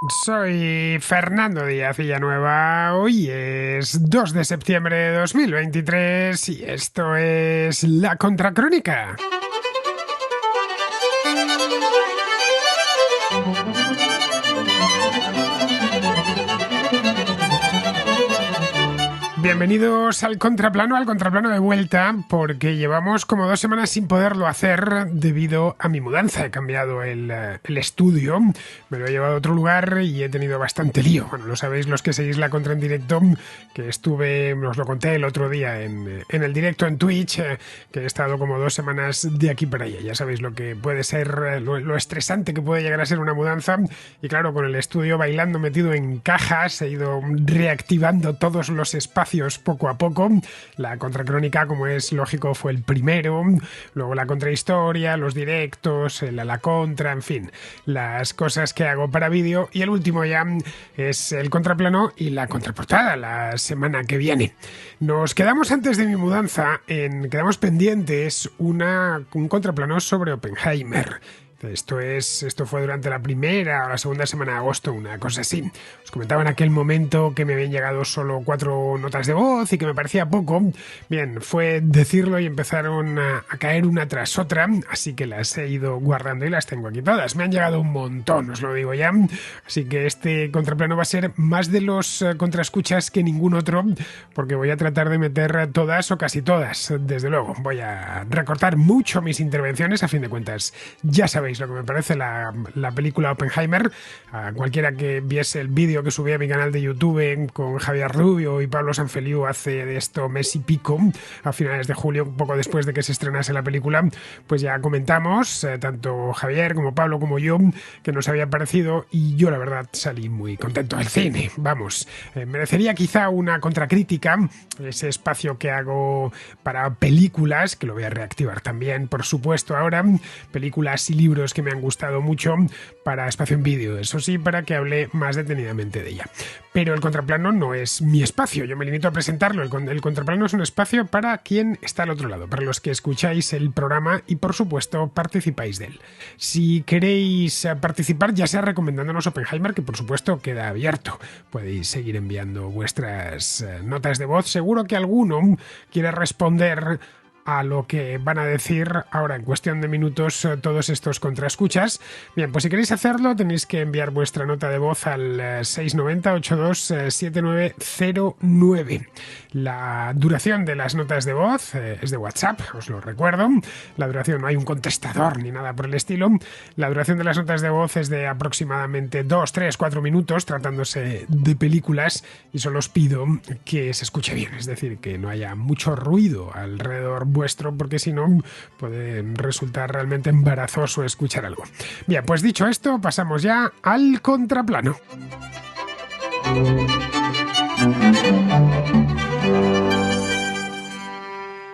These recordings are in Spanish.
Soy Fernando Díaz Villanueva. Hoy es 2 de septiembre de 2023 y esto es La Contracrónica. Bienvenidos al contraplano de vuelta, porque llevamos como 2 semanas sin poderlo hacer debido a mi mudanza. He cambiado el estudio, me lo he llevado a otro lugar y he tenido bastante lío. Bueno, lo sabéis los que seguís la contra en directo, que estuve, os lo conté el otro día en el directo en Twitch, que he estado como 2 semanas de aquí para allá. Ya sabéis lo que puede ser, lo estresante que puede llegar a ser una mudanza. Y claro, con el estudio bailando metido en cajas, he ido reactivando todos los espacios poco a poco. La contracrónica, como es lógico, fue el primero, luego la contrahistoria, los directos, la contra, en fin, las cosas que hago para vídeo, y el último ya es el contraplano y la contraportada la semana que viene. Nos quedamos antes de mi mudanza, quedamos pendientes un contraplano sobre Oppenheimer. Esto fue durante la primera o la segunda semana de agosto, una cosa así. Os comentaba en aquel momento que me habían llegado solo 4 notas de voz y que me parecía poco. Bien, fue decirlo y empezaron a caer una tras otra, así que las he ido guardando y las tengo aquí todas. Me han llegado un montón, os lo digo ya. Así que este contraplano va a ser más de los contraescuchas que ningún otro, porque voy a tratar de meter todas o casi todas, desde luego. Voy a recortar mucho mis intervenciones, a fin de cuentas. Ya sabéis lo que me parece la película Oppenheimer. A cualquiera que viese el vídeo que subí a mi canal de YouTube con Javier Rubio y Pablo Sanfeliu hace de esto mes y pico, a finales de julio, un poco después de que se estrenase la película, pues ya comentamos, tanto Javier como Pablo como yo, que nos había parecido, y yo la verdad salí muy contento del cine. Vamos, merecería quizá una contracrítica, ese espacio que hago para películas, que lo voy a reactivar también, por supuesto, ahora, películas y libros que me han gustado mucho para espacio en vídeo, eso sí, para que hable más detenidamente de ella. Pero el contraplano no es mi espacio, yo me limito a presentarlo. El contraplano es un espacio para quien está al otro lado, para los que escucháis el programa y por supuesto participáis de él. Si queréis participar, ya sea recomendándonos Oppenheimer, que por supuesto queda abierto, podéis seguir enviando vuestras notas de voz. Seguro que alguno quiere responder a lo que van a decir ahora en cuestión de minutos todos estos contraescuchas. Bien, pues si queréis hacerlo tenéis que enviar vuestra nota de voz al 690-82-7909. La duración de las notas de voz es de WhatsApp, os lo recuerdo. La duración, no hay un contestador ni nada por el estilo. La duración de las notas de voz es de aproximadamente 2, 3, 4 minutos, tratándose de películas, y solo os pido que se escuche bien, es decir, que no haya mucho ruido alrededor vuestro, porque si no puede resultar realmente embarazoso escuchar algo. Bien, pues dicho esto, pasamos ya al contraplano.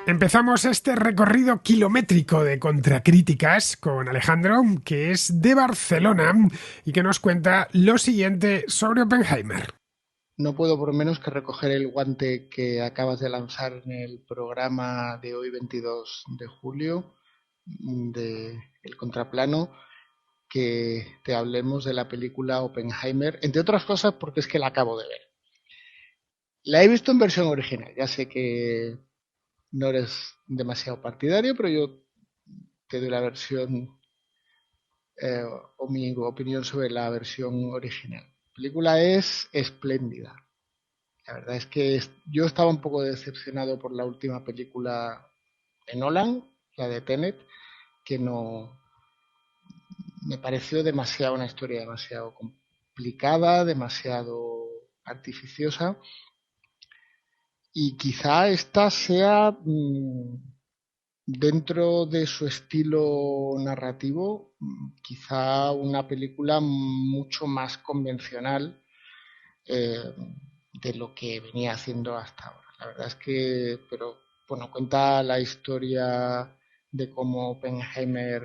Empezamos este recorrido kilométrico de contracríticas con Alejandro, que es de Barcelona y que nos cuenta lo siguiente sobre Oppenheimer. No puedo por menos que recoger el guante que acabas de lanzar en el programa de hoy, 22 de julio, de El Contraplano, que te hablemos de la película Oppenheimer, entre otras cosas porque es que la acabo de ver. La he visto en versión original, ya sé que no eres demasiado partidario, pero yo te doy la versión eh, o mi opinión sobre la versión original. La película es espléndida. La verdad es que yo estaba un poco decepcionado por la última película de Nolan, la de Tenet, que no me pareció demasiado una historia demasiado complicada, demasiado artificiosa, y quizá esta sea dentro de su estilo narrativo, quizá una película mucho más convencional eh, de lo que venía haciendo hasta ahora. La verdad es que, pero bueno, cuenta la historia de cómo Oppenheimer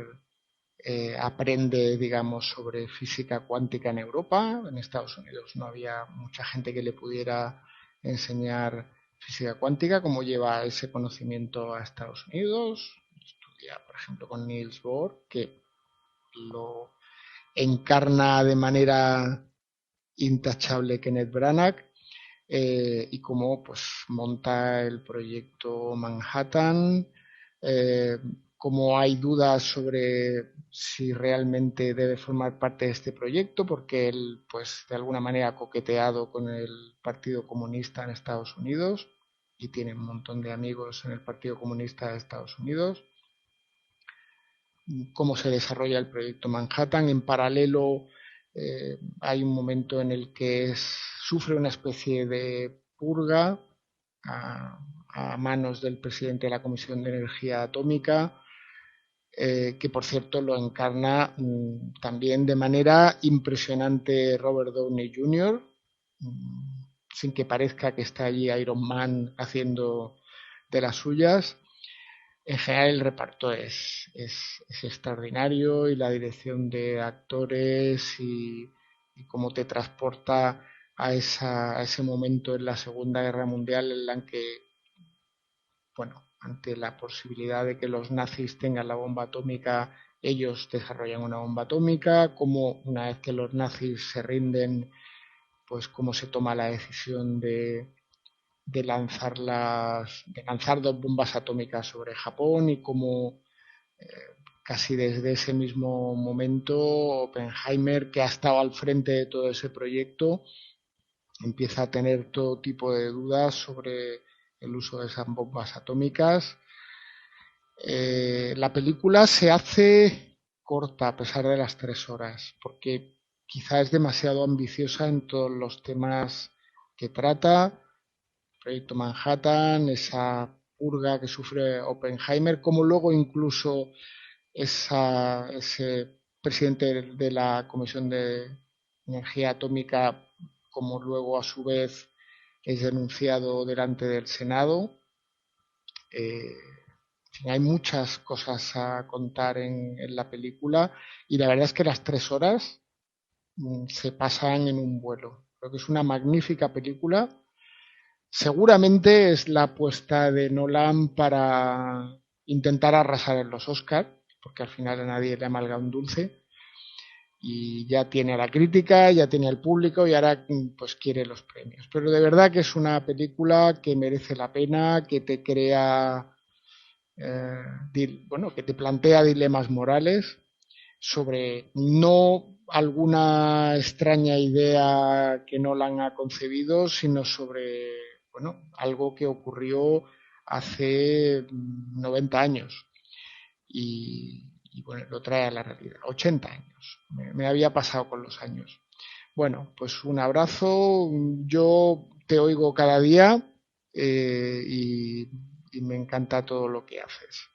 aprende, digamos, sobre física cuántica en Europa. En Estados Unidos no había mucha gente que le pudiera enseñar física cuántica, cómo lleva ese conocimiento a Estados Unidos. Estudia, por ejemplo, con Niels Bohr, que lo encarna de manera intachable Kenneth Branagh, y cómo pues monta el proyecto Manhattan, cómo hay dudas sobre si realmente debe formar parte de este proyecto, porque él pues de alguna manera ha coqueteado con el Partido Comunista en Estados Unidos y tiene un montón de amigos en el Partido Comunista de Estados Unidos. Cómo se desarrolla el proyecto Manhattan. En paralelo, hay un momento en el que sufre una especie de purga a manos del presidente de la Comisión de Energía Atómica, que por cierto lo encarna también de manera impresionante Robert Downey Jr., sin que parezca que está allí Iron Man haciendo de las suyas. En general el reparto es extraordinario, y la dirección de actores y cómo te transporta a ese momento en la Segunda Guerra Mundial en la que, bueno, ante la posibilidad de que los nazis tengan la bomba atómica, ellos desarrollan una bomba atómica, como una vez que los nazis se rinden, pues cómo se toma la decisión de lanzar dos bombas atómicas sobre Japón, y cómo casi desde ese mismo momento Oppenheimer, que ha estado al frente de todo ese proyecto, empieza a tener todo tipo de dudas sobre el uso de esas bombas atómicas. La película se hace corta a pesar de las 3 horas, porque quizá es demasiado ambiciosa en todos los temas que trata. Proyecto Manhattan, esa purga que sufre Oppenheimer, como luego incluso ese presidente de la Comisión de Energía Atómica, como luego a su vez es denunciado delante del Senado. Hay muchas cosas a contar en la película, y la verdad es que las 3 horas se pasan en un vuelo. Creo que es una magnífica película. Seguramente es la apuesta de Nolan para intentar arrasar en los Oscars, porque al final a nadie le amalga un dulce, y ya tiene a la crítica, ya tiene al público, y ahora pues quiere los premios. Pero de verdad que es una película que merece la pena, que te crea, que te plantea dilemas morales sobre no alguna extraña idea que Nolan ha concebido, sino sobre algo que ocurrió hace 90 años y lo trae a la realidad. 80 años, me había pasado con los años. Bueno, pues un abrazo, yo te oigo cada día, y me encanta todo lo que haces.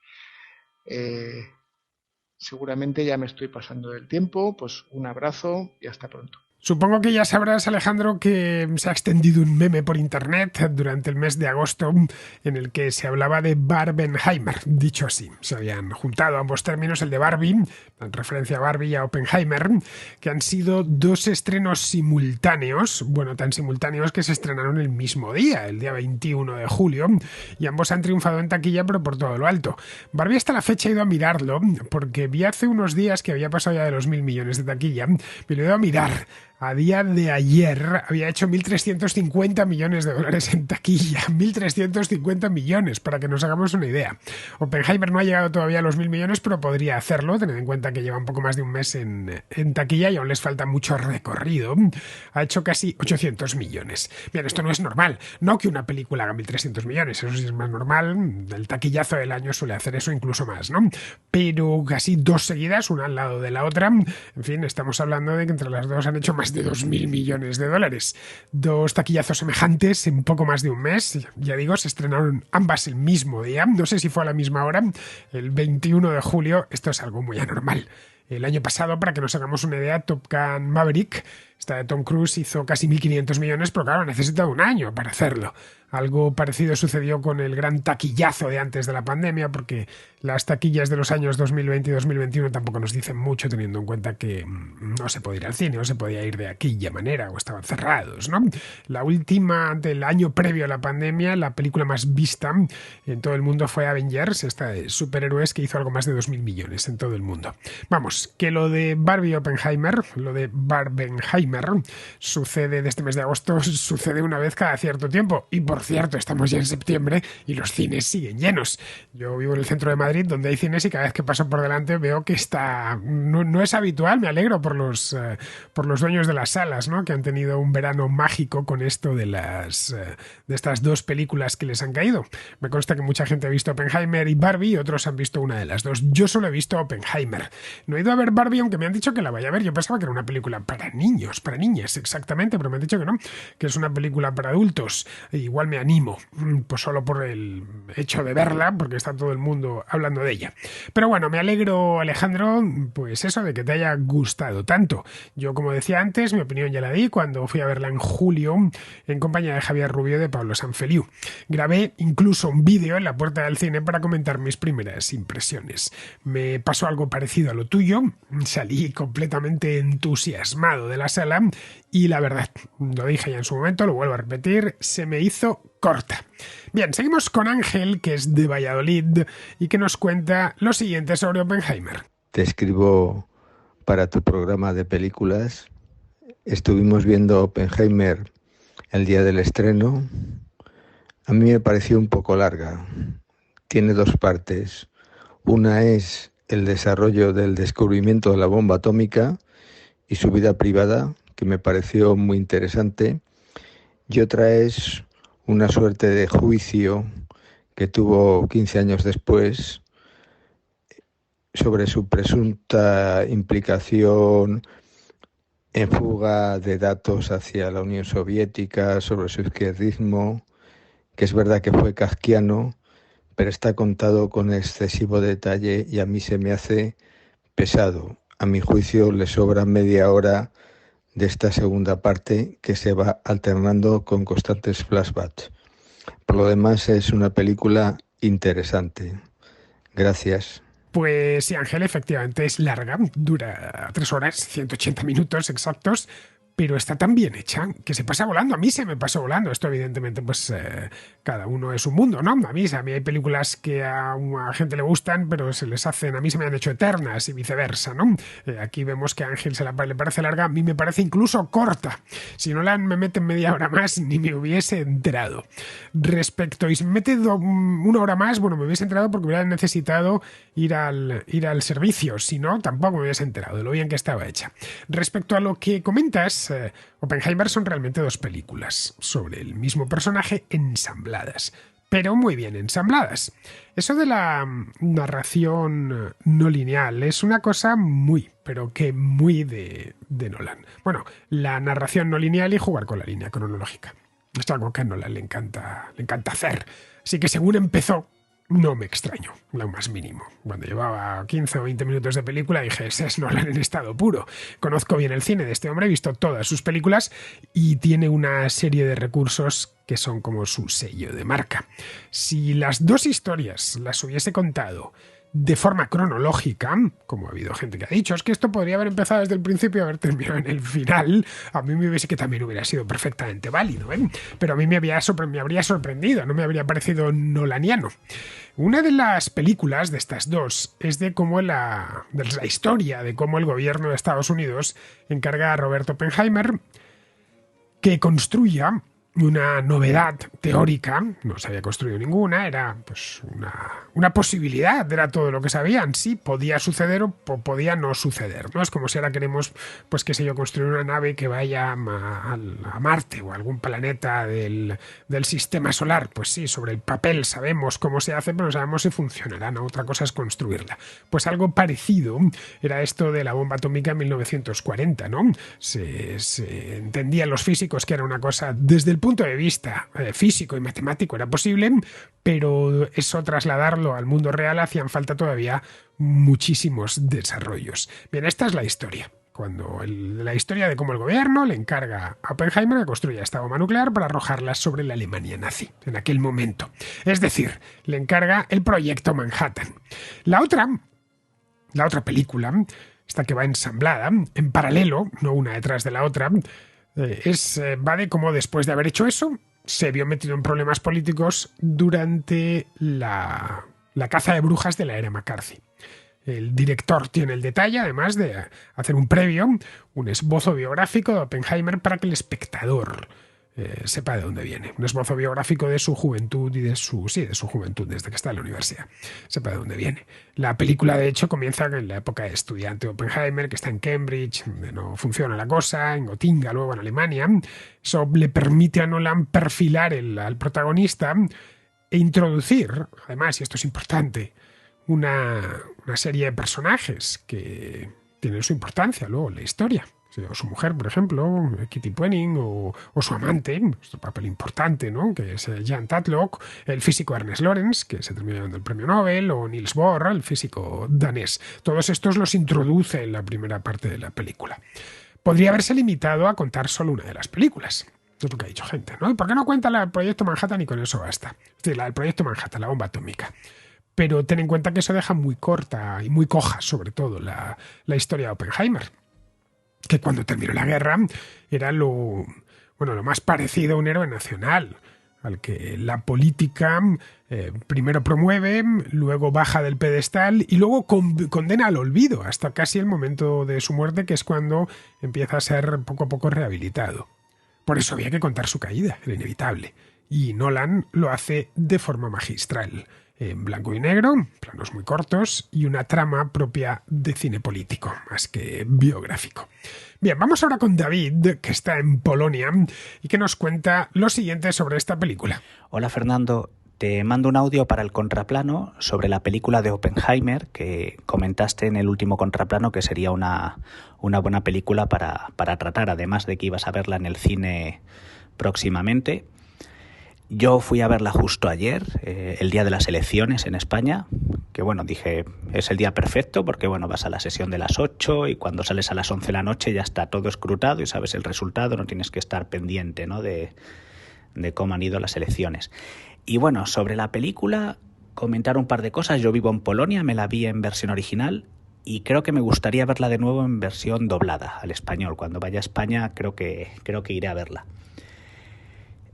Seguramente ya me estoy pasando del tiempo, pues un abrazo y hasta pronto. Supongo que ya sabrás, Alejandro, que se ha extendido un meme por internet durante el mes de agosto en el que se hablaba de Barbenheimer, dicho así. Se habían juntado ambos términos, el de Barbie, en referencia a Barbie y a Oppenheimer, que han sido 2 estrenos simultáneos, bueno, tan simultáneos que se estrenaron el mismo día, el día 21 de julio, y ambos han triunfado en taquilla, pero por todo lo alto. Barbie hasta la fecha he ido a mirarlo, porque vi hace unos días que había pasado ya de los 1.000 millones de taquilla, me lo he ido a mirar. A día de ayer había hecho 1.350 millones de dólares en taquilla. 1.350 millones, para que nos hagamos una idea. Oppenheimer no ha llegado todavía a los 1.000 millones, pero podría hacerlo, teniendo en cuenta que lleva un poco más de un mes en taquilla y aún les falta mucho recorrido. Ha hecho casi 800 millones. Bien, esto no es normal. No que una película haga 1.300 millones, eso sí es más normal. El taquillazo del año suele hacer eso, incluso más, ¿no? Pero casi 2 seguidas, una al lado de la otra. En fin, estamos hablando de que entre las dos han hecho más de 2.000 millones de dólares. 2 taquillazos semejantes en poco más de un mes. Ya digo, se estrenaron ambas el mismo día. No sé si fue a la misma hora, el 21 de julio. Esto es algo muy anormal. El año pasado, para que nos hagamos una idea, Top Gun Maverick, esta de Tom Cruise, hizo casi 1.500 millones, pero claro, necesita un año para hacerlo. Algo parecido sucedió con el gran taquillazo de antes de la pandemia, porque las taquillas de los años 2020 y 2021 tampoco nos dicen mucho, teniendo en cuenta que no se podía ir al cine, no se podía ir de aquella manera, o estaban cerrados, ¿no? La última del año previo a la pandemia, la película más vista en todo el mundo fue Avengers, esta de superhéroes, que hizo algo más de 2.000 millones en todo el mundo. Vamos, que lo de Barbie Oppenheimer, lo de Barbenheimer, Oppenheimer sucede de este mes de agosto, sucede una vez cada cierto tiempo. Y por cierto, estamos ya en septiembre y los cines siguen llenos. Yo vivo en el centro de Madrid, donde hay cines, y cada vez que paso por delante veo que no es habitual. Me alegro por los dueños de las salas, ¿no? Que han tenido un verano mágico con esto de estas dos películas que les han caído. Me consta que mucha gente ha visto Oppenheimer y Barbie, y otros han visto una de las dos. Yo solo he visto Oppenheimer. No he ido a ver Barbie, aunque me han dicho que la vaya a ver. Yo pensaba que era una película para niños, para niñas, exactamente, pero me han dicho que no, que es una película para adultos. Igual me animo, pues solo por el hecho de verla, porque está todo el mundo hablando de ella. Pero bueno, me alegro, Alejandro, pues eso, de que te haya gustado tanto. Yo, como decía antes, mi opinión ya la di cuando fui a verla en julio en compañía de Javier Rubio y de Pablo Sanfeliu. Grabé incluso un vídeo en la puerta del cine para comentar mis primeras impresiones. Me pasó algo parecido a lo tuyo, salí completamente entusiasmado de la sala y la verdad, lo dije ya en su momento, lo vuelvo a repetir, se me hizo corta. Bien, seguimos con Ángel, que es de Valladolid y que nos cuenta lo siguiente sobre Oppenheimer. Te escribo para tu programa de películas. Estuvimos viendo Oppenheimer el día del estreno. A mí me pareció un poco larga. Tiene dos partes. Una es el desarrollo del descubrimiento de la bomba atómica y su vida privada, que me pareció muy interesante. Y otra es una suerte de juicio que tuvo 15 años después sobre su presunta implicación en fuga de datos hacia la Unión Soviética, sobre su izquierdismo, que es verdad que fue kafkiano, pero está contado con excesivo detalle y a mí se me hace pesado. A mi juicio le sobra media hora de esta segunda parte que se va alternando con constantes flashbacks. Por lo demás es una película interesante. Gracias. Pues sí, Ángel, efectivamente es larga, dura 3 horas, 180 minutos exactos, pero está tan bien hecha que se pasa volando. A mí se me pasó volando. Esto evidentemente pues cada uno es un mundo, ¿no? A mí hay películas que a gente le gustan, pero se les hacen, a mí se me han hecho eternas y viceversa, ¿no? Aquí vemos que a Ángel le parece larga, a mí me parece incluso corta. Si no me meten media hora más, ni me hubiese enterado. Y si me mete una hora más, bueno, me hubiese enterado porque hubiera necesitado ir al servicio. Si no, tampoco me hubiese enterado de lo bien que estaba hecha. Respecto a lo que comentas, Oppenheimer son realmente dos películas sobre el mismo personaje ensambladas, pero muy bien ensambladas. Eso de la narración no lineal es una cosa pero que muy de Nolan. Bueno, la narración no lineal y jugar con la línea cronológica. Esto es algo que a Nolan le encanta hacer. Así que según empezó, no me extraño, lo más mínimo. Cuando llevaba 15 o 20 minutos de película dije, ese es Nolan en estado puro. Conozco bien el cine de este hombre, he visto todas sus películas y tiene una serie de recursos que son como su sello de marca. Si las dos historias las hubiese contado de forma cronológica, como ha habido gente que ha dicho, es que esto podría haber empezado desde el principio y haber terminado en el final, a mí me hubiese que también hubiera sido perfectamente válido, ¿eh? Pero a mí me habría sorprendido, no me habría parecido nolaniano. Una de las películas de estas dos es de la historia de cómo el gobierno de Estados Unidos encarga a Robert Oppenheimer que construya una novedad teórica, no se había construido ninguna, era pues una posibilidad, era todo lo que sabían, sí, podía suceder o podía no suceder, ¿no? Es como si ahora queremos, pues qué sé yo, construir una nave que vaya a Marte o a algún planeta del sistema solar, pues sí, sobre el papel sabemos cómo se hace, pero no sabemos si funcionará, ¿no? Otra cosa es construirla. Pues algo parecido era esto de la bomba atómica en 1940, ¿no? Se entendían los físicos que era una cosa desde el punto de vista físico y matemático era posible, pero eso trasladarlo al mundo real hacían falta todavía muchísimos desarrollos. Bien, esta es la historia. La historia de cómo el gobierno le encarga a Oppenheimer que construya esta bomba nuclear para arrojarla sobre la Alemania nazi en aquel momento. Es decir, le encarga el proyecto Manhattan. La otra película, esta que va ensamblada, en paralelo, no una detrás de la otra, va de cómo después de haber hecho eso se vio metido en problemas políticos durante la caza de brujas de la era McCarthy. El director tiene el detalle, además, de hacer un previo, un esbozo biográfico de Oppenheimer para que el espectador sepa de dónde viene. Un esbozo biográfico de su juventud y de su juventud, desde que está en la universidad. Sepa de dónde viene. La película, de hecho, comienza en la época de estudiante de Oppenheimer, que está en Cambridge, donde no funciona la cosa, en Gotinga, luego en Alemania. Eso le permite a Nolan perfilar al protagonista e introducir, además, y esto es importante, una serie de personajes que tienen su importancia luego en la historia. O su mujer, por ejemplo, Kitty Puenning, o su amante, nuestro papel importante, ¿no? Que es Jan Tatlock, el físico Ernest Lawrence, que se terminó llevando el premio Nobel, o Niels Bohr, el físico danés. Todos estos los introduce en la primera parte de la película. Podría haberse limitado a contar solo una de las películas. Eso es lo que ha dicho gente, ¿no? ¿Y por qué no cuenta el proyecto Manhattan y con eso basta? Es decir, el proyecto Manhattan, la bomba atómica. Pero ten en cuenta que eso deja muy corta y muy coja, sobre todo, la historia de Oppenheimer, que cuando terminó la guerra era lo más parecido a un héroe nacional, al que la política primero promueve, luego baja del pedestal y luego condena al olvido hasta casi el momento de su muerte, que es cuando empieza a ser poco a poco rehabilitado. Por eso había que contar su caída, era inevitable. Y Nolan lo hace de forma magistral, en blanco y negro, planos muy cortos y una trama propia de cine político, más que biográfico. Bien, vamos ahora con David, que está en Polonia y que nos cuenta lo siguiente sobre esta película. Hola Fernando, te mando un audio para el contraplano sobre la película de Oppenheimer, que comentaste en el último contraplano que sería una buena película para tratar, además de que ibas a verla en el cine próximamente. Yo fui a verla justo ayer, el día de las elecciones en España, que bueno, dije, es el día perfecto porque bueno, vas a la sesión de las 8 y cuando sales a las 11 de la noche ya está todo escrutado y sabes el resultado, no tienes que estar pendiente, ¿no?, de cómo han ido las elecciones. Y bueno, sobre la película, comentar un par de cosas. Yo vivo en Polonia, me la vi en versión original y creo que me gustaría verla de nuevo en versión doblada al español. Cuando vaya a España creo que iré a verla.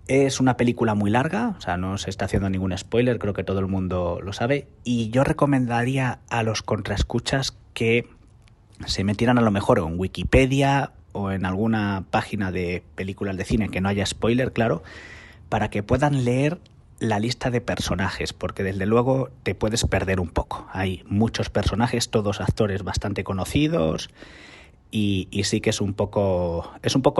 Es una película muy larga, o sea, no se está haciendo ningún spoiler, creo que todo el mundo lo sabe, y yo recomendaría a los contraescuchas que se metieran a lo mejor en Wikipedia o en alguna página de películas de cine que no haya spoiler, claro, para que puedan leer la lista de personajes, porque desde luego te puedes perder un poco. Hay muchos personajes, todos actores bastante conocidos, y sí que es un poco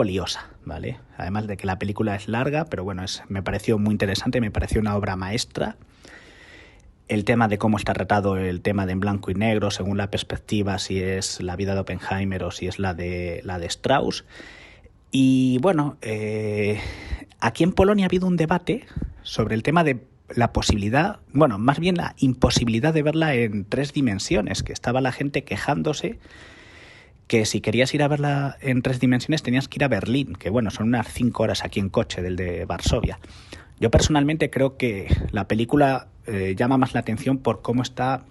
liosa, ¿vale? Además de que la película es larga, pero bueno, me pareció muy interesante, me pareció una obra maestra. El tema de cómo está tratado el tema de en blanco y negro, según la perspectiva, si es la vida de Oppenheimer o si es la de Strauss. Y bueno, aquí en Polonia ha habido un debate sobre el tema de la posibilidad, bueno, más bien la imposibilidad de verla en 3 dimensiones, que estaba la gente quejándose que si querías ir a verla en 3 dimensiones tenías que ir a Berlín, que bueno, son unas 5 horas aquí en coche del de Varsovia. Yo personalmente creo que la película llama más la atención por cómo está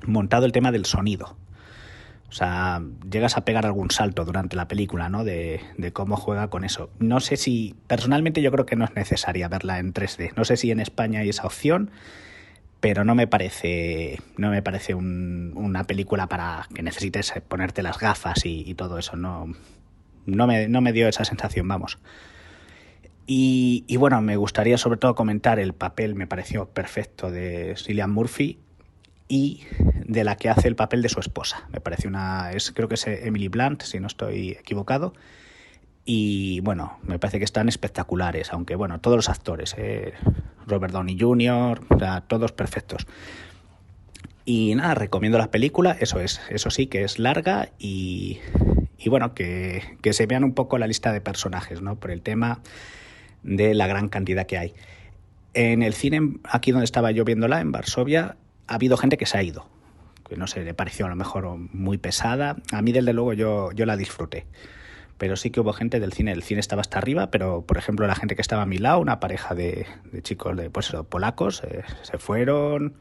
montado el tema del sonido. O sea, llegas a pegar algún salto durante la película, ¿no?, de cómo juega con eso. No sé si, personalmente yo creo que no es necesaria verla en 3D. No sé si en España hay esa opción, pero no me parece una película para que necesites ponerte las gafas y todo eso. No me dio esa sensación, vamos. Y bueno, me gustaría sobre todo comentar el papel, me pareció perfecto, de Cillian Murphy y de la que hace el papel de su esposa. Me parece creo que es Emily Blunt, si no estoy equivocado. Y bueno, me parece que están espectaculares, aunque bueno, todos los actores, Robert Downey Jr., o sea, todos perfectos. Y nada, recomiendo la película, eso sí, que es larga y bueno, que se vean un poco la lista de personajes, ¿no?, por el tema de la gran cantidad que hay. En el cine, aquí donde estaba yo viéndola, en Varsovia, ha habido gente que se ha ido, que no sé, le pareció a lo mejor muy pesada. A mí, desde luego, yo la disfruté. Pero sí que hubo gente del cine. El cine estaba hasta arriba, pero, por ejemplo, la gente que estaba a mi lado, una pareja de chicos polacos, se fueron.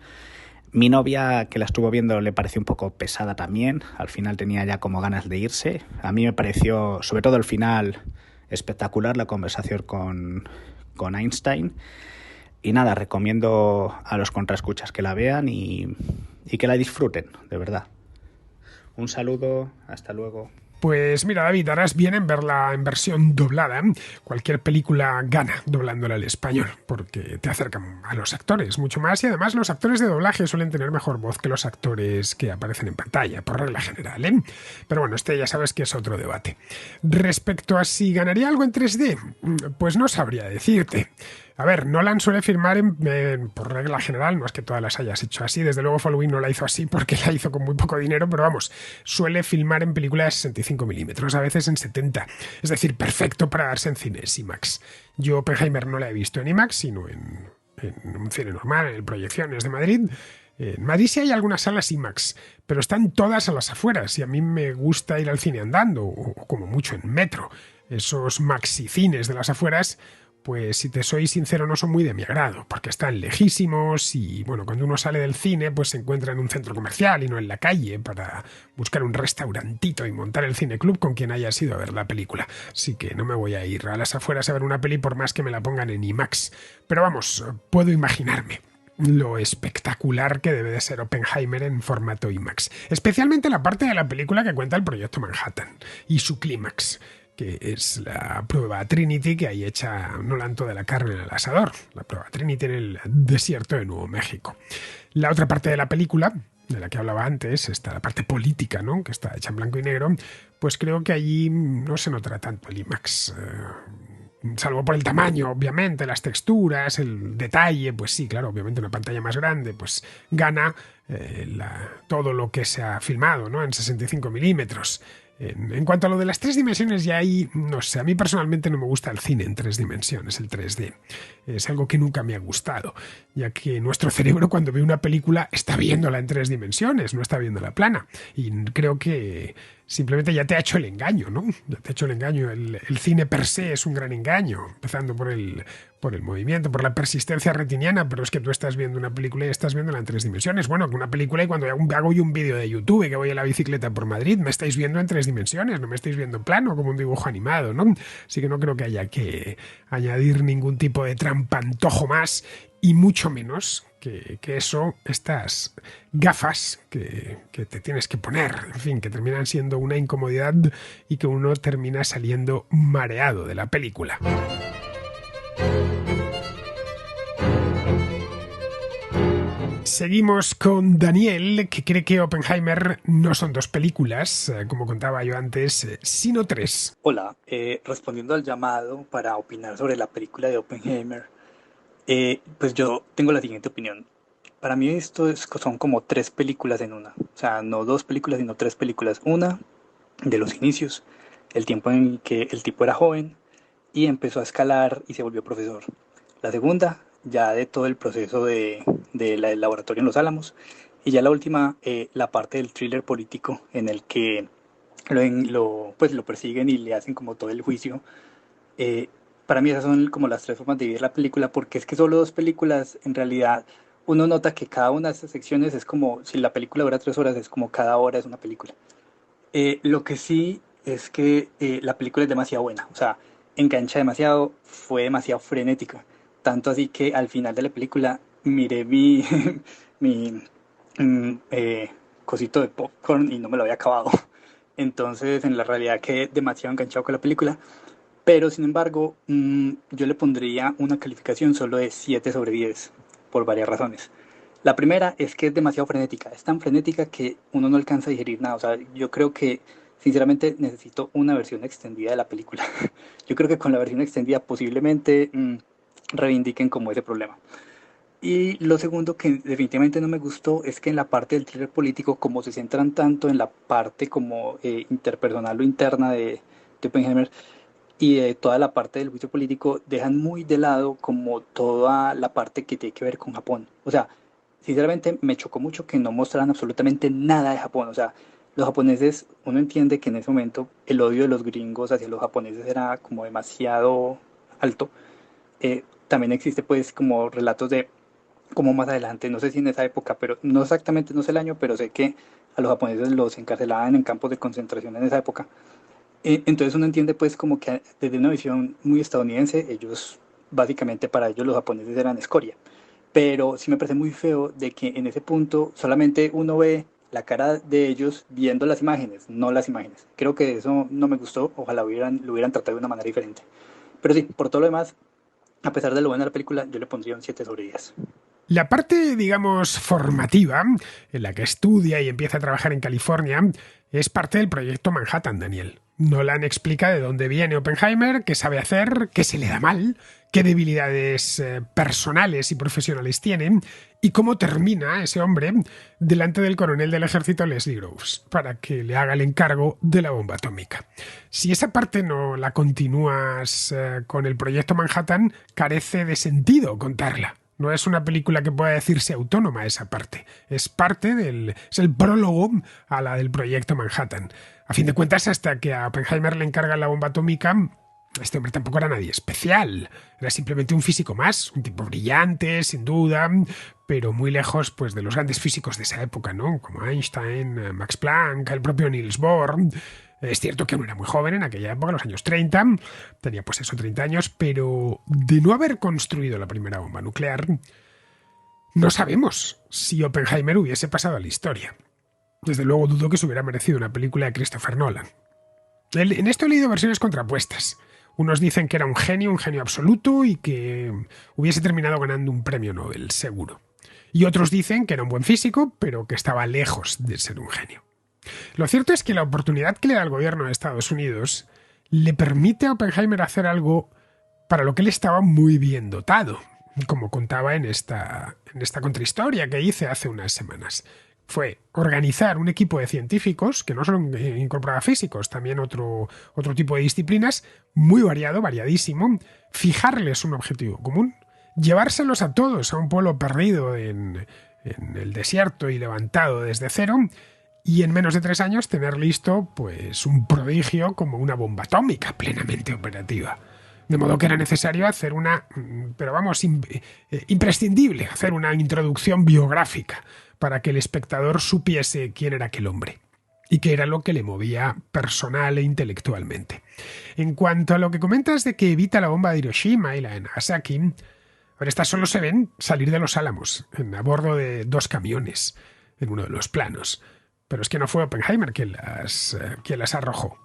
Mi novia, que la estuvo viendo, le pareció un poco pesada también. Al final tenía ya como ganas de irse. A mí me pareció, sobre todo el final, espectacular la conversación con Einstein. Y nada, recomiendo a los contraescuchas que la vean y y que la disfruten, de verdad. Un saludo, hasta luego. Pues mira, David, harás bien en verla en versión doblada. Cualquier película gana doblándola al español, porque te acercan a los actores mucho más y además los actores de doblaje suelen tener mejor voz que los actores que aparecen en pantalla, por regla general, ¿eh? Pero bueno, este ya sabes que es otro debate. Respecto a si ganaría algo en 3D, pues no sabría decirte. A ver, Nolan suele filmar por regla general, no es que todas las hayas hecho así, desde luego Following no la hizo así porque la hizo con muy poco dinero, pero vamos, suele filmar en películas de 65 milímetros, a veces en 70, es decir, perfecto para darse en cines IMAX. Yo Oppenheimer no la he visto en IMAX, sino en un cine normal, en el Proyecciones de Madrid. En Madrid sí hay algunas salas IMAX, pero están todas a las afueras y a mí me gusta ir al cine andando, o como mucho en metro. Esos maxi-cines de las afueras, pues si te soy sincero no son muy de mi agrado, porque están lejísimos y bueno, cuando uno sale del cine pues se encuentra en un centro comercial y no en la calle para buscar un restaurantito y montar el cineclub con quien haya ido a ver la película. Así que no me voy a ir a las afueras a ver una peli por más que me la pongan en IMAX. Pero vamos, puedo imaginarme lo espectacular que debe de ser Oppenheimer en formato IMAX. Especialmente la parte de la película que cuenta el proyecto Manhattan y su clímax, que es la prueba Trinity que ahí echa Nolan toda la carne en el asador, la prueba Trinity en el desierto de Nuevo México. La otra parte de la película, de la que hablaba antes, está la parte política, ¿no?, que está hecha en blanco y negro, pues creo que allí no se notará tanto el IMAX, salvo por el tamaño, obviamente, las texturas, el detalle, pues sí, claro, obviamente una pantalla más grande, pues gana todo lo que se ha filmado, ¿no?, en 65 milímetros. En cuanto a lo de las 3 dimensiones, ya ahí, no sé, a mí personalmente no me gusta el cine en 3 dimensiones, el 3D. Es algo que nunca me ha gustado, ya que nuestro cerebro cuando ve una película está viéndola en 3 dimensiones, no está viéndola plana. Y creo que simplemente ya te ha hecho el engaño, ¿no? Ya te ha hecho el engaño. El cine per se es un gran engaño, empezando por el movimiento, por la persistencia retiniana, pero es que tú estás viendo una película y estás viéndola en 3 dimensiones. Bueno, que una película, y cuando hago yo un vídeo de YouTube que voy a la bicicleta por Madrid, me estáis viendo en 3 dimensiones, no me estáis viendo en plano, como un dibujo animado, ¿no? Así que no creo que haya que añadir ningún tipo de trampantojo más, y mucho menos que eso, estas gafas que te tienes que poner, en fin, que terminan siendo una incomodidad y que uno termina saliendo mareado de la película. Seguimos con Daniel, que cree que Oppenheimer no son 2 películas, como contaba yo antes, sino 3. Hola, respondiendo al llamado para opinar sobre la película de Oppenheimer, pues yo tengo la siguiente opinión. Para mí son como 3 películas en una. O sea, no 2 películas, sino 3 películas. Una, de los inicios, el tiempo en que el tipo era joven y empezó a escalar y se volvió profesor. La segunda, ya de todo el proceso del laboratorio en Los Álamos. Y ya la última, la parte del thriller político en el que pues lo persiguen y le hacen como todo el juicio. Para mí esas son como las 3 formas de vivir la película, porque es que solo 2 películas, en realidad uno nota que cada una de estas secciones es como, si la película dura 3 horas, es como cada hora es una película. Lo que sí es que la película es demasiado buena, o sea, engancha demasiado, fue demasiado frenética, tanto así que al final de la película miré mi cosito de popcorn y no me lo había acabado. Entonces, en la realidad quedé demasiado enganchado con la película. Pero, sin embargo, yo le pondría una calificación solo de 7/10, por varias razones. La primera es que es demasiado frenética. Es tan frenética que uno no alcanza a digerir nada. O sea, yo creo que, sinceramente, necesito una versión extendida de la película. Yo creo que con la versión extendida posiblemente reivindiquen como ese problema. Y lo segundo que definitivamente no me gustó es que en la parte del thriller político, como se centran tanto en la parte como interpersonal o interna de Oppenheimer, y de toda la parte del juicio político, dejan muy de lado como toda la parte que tiene que ver con Japón. O sea, sinceramente me chocó mucho que no mostraran absolutamente nada de Japón. O sea, los japoneses, uno entiende que en ese momento el odio de los gringos hacia los japoneses era como demasiado alto. También existe pues como relatos de como más adelante, no sé si en esa época, pero no exactamente, no sé el año, pero sé que a los japoneses los encarcelaban en campos de concentración en esa época. Entonces uno entiende pues como que desde una visión muy estadounidense, ellos básicamente para ellos los japoneses eran escoria. pero sí me parece muy feo de que en ese punto solamente uno ve la cara de ellos viendo las imágenes, no las imágenes. Creo que eso no me gustó, ojalá lo hubieran tratado de una manera diferente. Pero sí, por todo lo demás, a pesar de lo buena de la película, yo le pondría un 7/10. La parte, digamos, formativa, en la que estudia y empieza a trabajar en California, es parte del proyecto Manhattan, Daniel. Nolan explica de dónde viene Oppenheimer, qué sabe hacer, qué se le da mal, qué debilidades personales y profesionales tiene y cómo termina ese hombre delante del coronel del ejército Leslie Groves para que le haga el encargo de la bomba atómica. Si esa parte no la continúas con el proyecto Manhattan, carece de sentido contarla. No es una película que pueda decirse autónoma esa parte. Es el prólogo a la del proyecto Manhattan. A fin de cuentas, hasta que a Oppenheimer le encargan la bomba atómica, este hombre tampoco era nadie especial. Era simplemente un físico más, un tipo brillante, sin duda, pero muy lejos pues, de los grandes físicos de esa época, ¿no? Como Einstein, Max Planck, el propio Niels Bohr. Es cierto que aún era muy joven en aquella época, en los años 30, tenía pues eso, 30 años, pero de no haber construido la primera bomba nuclear, no sabemos si Oppenheimer hubiese pasado a la historia. Desde luego dudo que se hubiera merecido una película de Christopher Nolan. En esto he leído versiones contrapuestas. Unos dicen que era un genio absoluto y que hubiese terminado ganando un premio Nobel, seguro. Y otros dicen que era un buen físico, pero que estaba lejos de ser un genio. Lo cierto es que la oportunidad que le da el gobierno de Estados Unidos le permite a Oppenheimer hacer algo para lo que él estaba muy bien dotado, como contaba en esta contrahistoria que hice hace unas semanas. Fue organizar un equipo de científicos, que no solo incorporaba físicos, también otro tipo de disciplinas, muy variadísimo, fijarles un objetivo común, llevárselos a todos a un pueblo perdido en el desierto y levantado desde cero, y en menos de 3 años tener listo pues un prodigio como una bomba atómica plenamente operativa. De modo que era necesario hacer imprescindible, hacer una introducción biográfica para que el espectador supiese quién era aquel hombre y qué era lo que le movía personal e intelectualmente. En cuanto a lo que comentas de que evita la bomba de Hiroshima y la de Nagasaki, estas solo se ven salir de los Álamos, a bordo de 2 camiones, en uno de los planos. Pero es que no fue Oppenheimer quien las arrojó.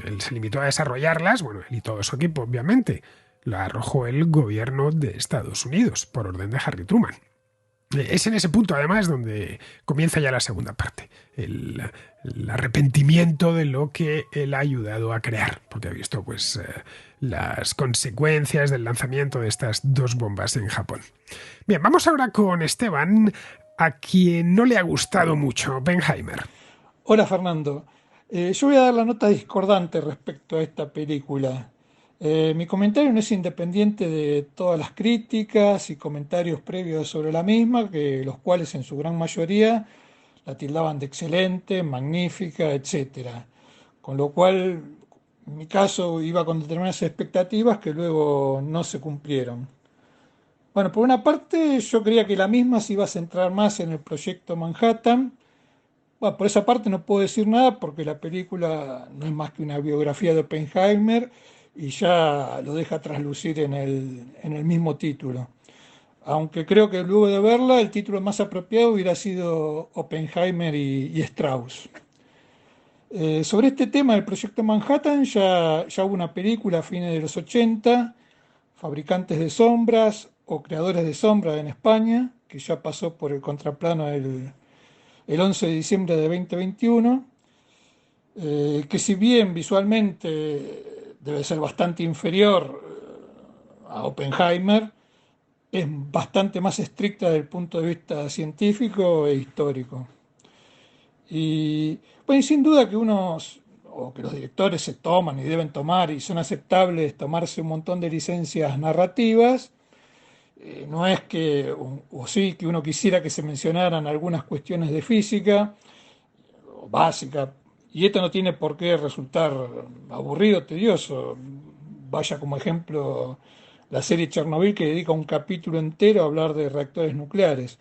Él se limitó a desarrollarlas, bueno, él y todo su equipo, obviamente. La arrojó el gobierno de Estados Unidos, por orden de Harry Truman. Es en ese punto, además, donde comienza ya la segunda parte. El arrepentimiento de lo que él ha ayudado a crear, porque ha visto pues las consecuencias del lanzamiento de estas 2 bombas en Japón. Bien, vamos ahora con Esteban, a quien no le ha gustado mucho Oppenheimer. Hola Fernando, yo voy a dar la nota discordante respecto a esta película. Mi comentario no es independiente de todas las críticas y comentarios previos sobre la misma, los cuales en su gran mayoría la tildaban de excelente, magnífica, etcétera. Con lo cual, en mi caso, iba con determinadas expectativas que luego no se cumplieron. Bueno, por una parte, yo creía que la misma se iba a centrar más en el proyecto Manhattan. Bueno, por esa parte no puedo decir nada porque la película no es más que una biografía de Oppenheimer y ya lo deja traslucir en el mismo título. Aunque creo que luego de verla el título más apropiado hubiera sido Oppenheimer y Strauss. Sobre este tema del proyecto Manhattan ya hubo una película a fines de los 80, Fabricantes de Sombras o Creadores de Sombras en España, que ya pasó por el contraplano el 11 de diciembre de 2021, que si bien visualmente debe ser bastante inferior a Oppenheimer, es bastante más estricta desde el punto de vista científico e histórico. Y bueno, sin duda que que los directores se toman y deben tomar y son aceptables tomarse un montón de licencias narrativas. No es que, o sí, que uno quisiera que se mencionaran algunas cuestiones de física o básica, y esto no tiene por qué resultar aburrido, tedioso. Vaya como ejemplo la serie Chernobyl, que dedica un capítulo entero a hablar de reactores nucleares,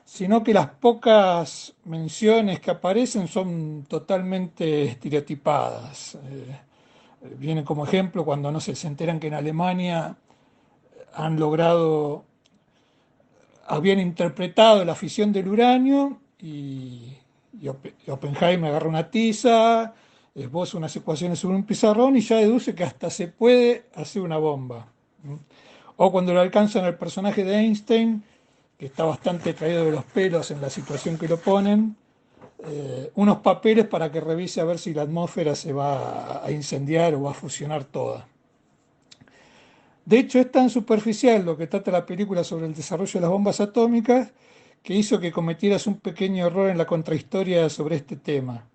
sino que las pocas menciones que aparecen son totalmente estereotipadas. Vienen como ejemplo cuando, no sé, se enteran que en Alemania han logrado habían interpretado la fisión del uranio y Oppenheimer agarra una tiza, esboza unas ecuaciones sobre un pizarrón y ya deduce que hasta se puede hacer una bomba. O cuando lo alcanzan al personaje de Einstein, que está bastante traído de los pelos en la situación que lo ponen, unos papeles para que revise a ver si la atmósfera se va a incendiar o va a fusionar toda. De hecho, es tan superficial lo que trata la película sobre el desarrollo de las bombas atómicas que hizo que cometieras un pequeño error en la contrahistoria sobre este tema.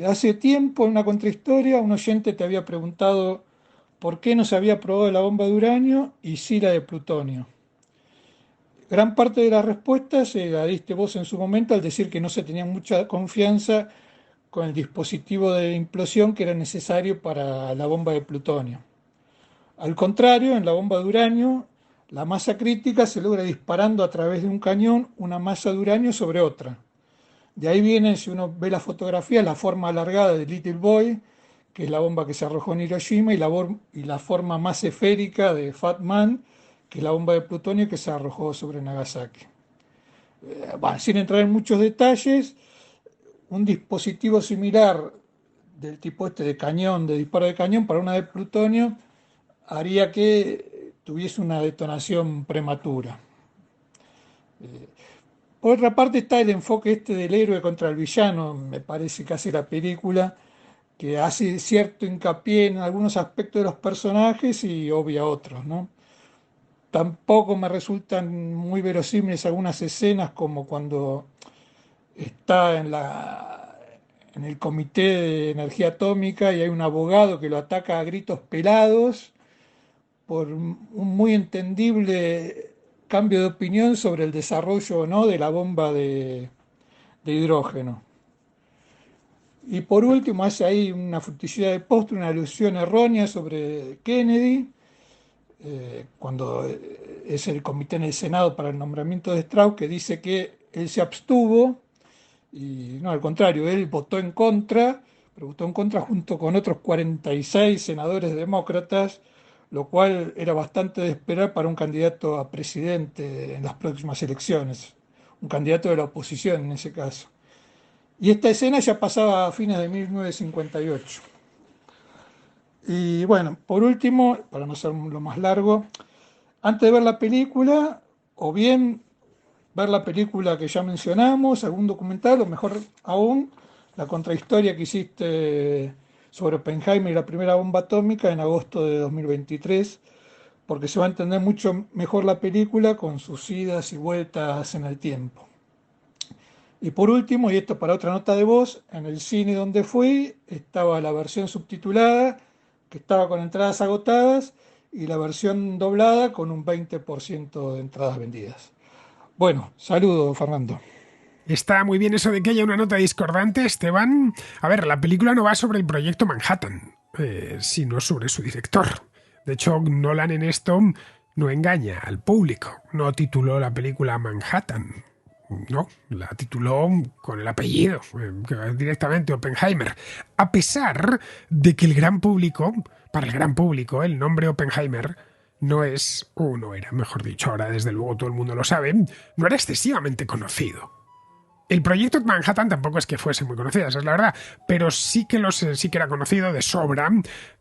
Hace tiempo, en una contrahistoria, un oyente te había preguntado por qué no se había probado la bomba de uranio y sí la de plutonio. Gran parte de la respuesta se la diste vos en su momento al decir que no se tenía mucha confianza con el dispositivo de implosión que era necesario para la bomba de plutonio. Al contrario, en la bomba de uranio, la masa crítica se logra disparando a través de un cañón una masa de uranio sobre otra. De ahí viene, si uno ve la fotografía, la forma alargada de Little Boy, que es la bomba que se arrojó en Hiroshima, y la forma más esférica de Fat Man, que es la bomba de plutonio que se arrojó sobre Nagasaki. Sin entrar en muchos detalles, un dispositivo similar del tipo este de cañón, de disparo de cañón, para una de plutonio, haría que tuviese una detonación prematura. Por otra parte está el enfoque este del héroe contra el villano, me parece que hace la película, que hace cierto hincapié en algunos aspectos de los personajes y obvia otros, ¿no? Tampoco me resultan muy verosímiles algunas escenas como cuando está en el Comité de Energía Atómica y hay un abogado que lo ataca a gritos pelados por un muy entendible cambio de opinión sobre el desarrollo o no de la bomba de hidrógeno. Y por último hace ahí una fructicidad de postre, una alusión errónea sobre Kennedy, cuando es el comité en el Senado para el nombramiento de Strauss, que dice que él se abstuvo, y no, al contrario, él votó en contra, pero votó en contra junto con otros 46 senadores demócratas, lo cual era bastante de esperar para un candidato a presidente en las próximas elecciones, un candidato de la oposición en ese caso. Y esta escena ya pasaba a fines de 1958. Y bueno, por último, para no ser lo más largo, antes de ver la película, o bien ver la película que ya mencionamos, algún documental, o mejor aún, la contrahistoria que hiciste sobre Oppenheimer y la primera bomba atómica en agosto de 2023, porque se va a entender mucho mejor la película con sus idas y vueltas en el tiempo. Y por último, y esto para otra nota de voz, en el cine donde fui estaba la versión subtitulada, que estaba con entradas agotadas, y la versión doblada con un 20% de entradas vendidas. Bueno, saludos, Fernando. Está muy bien eso de que haya una nota discordante, Esteban. A ver, la película no va sobre el proyecto Manhattan, sino sobre su director. De hecho, Nolan en esto no engaña al público. No tituló la película Manhattan. No, la tituló con el apellido, directamente Oppenheimer. A pesar de que para el gran público, el nombre Oppenheimer no es, o no era, mejor dicho, ahora desde luego todo el mundo lo sabe, no era excesivamente conocido. El proyecto Manhattan tampoco es que fuese muy conocido, esa es la verdad, pero sí que era conocido de sobra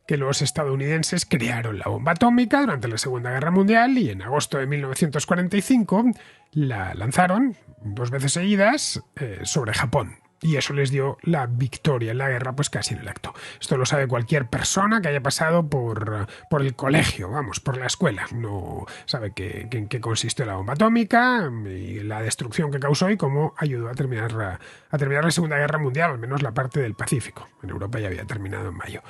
que los estadounidenses crearon la bomba atómica durante la Segunda Guerra Mundial y en agosto de 1945 la lanzaron 2 veces seguidas sobre Japón. Y eso les dio la victoria en la guerra, pues casi en el acto. Esto lo sabe cualquier persona que haya pasado por el colegio, por la escuela. No sabe en qué consistió la bomba atómica y la destrucción que causó y cómo ayudó a terminar la Segunda Guerra Mundial, al menos la parte del Pacífico. En Europa ya había terminado en mayo.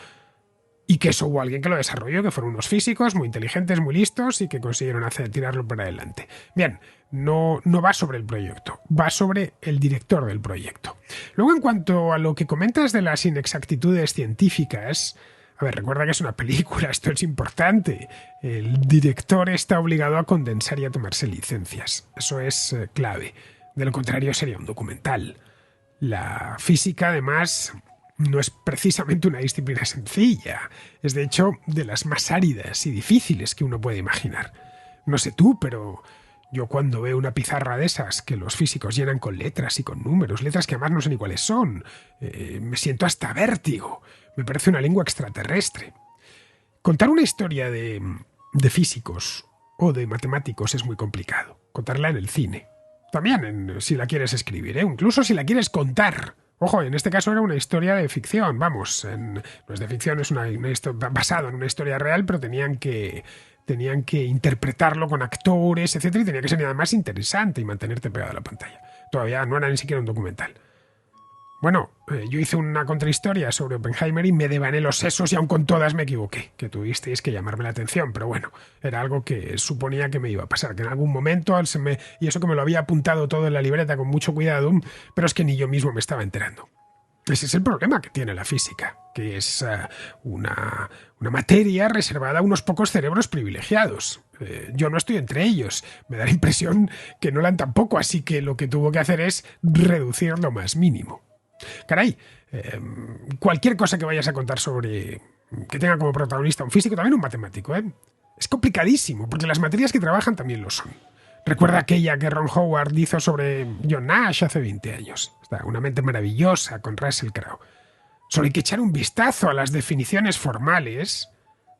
Y que eso hubo alguien que lo desarrolló, que fueron unos físicos muy inteligentes, muy listos y que consiguieron tirarlo para adelante. Bien, no va sobre el proyecto, va sobre el director del proyecto. Luego, en cuanto a lo que comentas de las inexactitudes científicas, a ver, recuerda que es una película, esto es importante. El director está obligado a condensar y a tomarse licencias. Eso es clave. De lo contrario, sería un documental. La física, además, no es precisamente una disciplina sencilla. Es, de hecho, de las más áridas y difíciles que uno puede imaginar. No sé tú, pero Yo cuando veo una pizarra de esas que los físicos llenan con letras y con números, letras que además no sé ni cuáles son, me siento hasta vértigo. Me parece una lengua extraterrestre. Contar una historia de físicos o de matemáticos es muy complicado. Contarla en el cine. También si la quieres escribir, incluso si la quieres contar. Ojo, en este caso era una historia de ficción, vamos. No es de ficción, es una basado en una historia real, pero tenían que interpretarlo con actores, etcétera, y tenía que ser nada más interesante y mantenerte pegado a la pantalla. Todavía no era ni siquiera un documental. Bueno, yo hice una contrahistoria sobre Oppenheimer y me devané los sesos y aun con todas me equivoqué, que tuvisteis que llamarme la atención, pero bueno, era algo que suponía que me iba a pasar, que en algún momento, y eso que me lo había apuntado todo en la libreta con mucho cuidado, pero es que ni yo mismo me estaba enterando. Ese es el problema que tiene la física, que es una materia reservada a unos pocos cerebros privilegiados. Yo no estoy entre ellos. Me da la impresión que Nolan tampoco, así que lo que tuvo que hacer es reducir lo más mínimo. Caray, cualquier cosa que vayas a contar sobre que tenga como protagonista un físico, también un matemático, es complicadísimo, porque las materias que trabajan también lo son. Recuerda aquella que Ron Howard hizo sobre John Nash hace 20 años. Está una mente maravillosa con Russell Crowe. Solo hay que echar un vistazo a las definiciones formales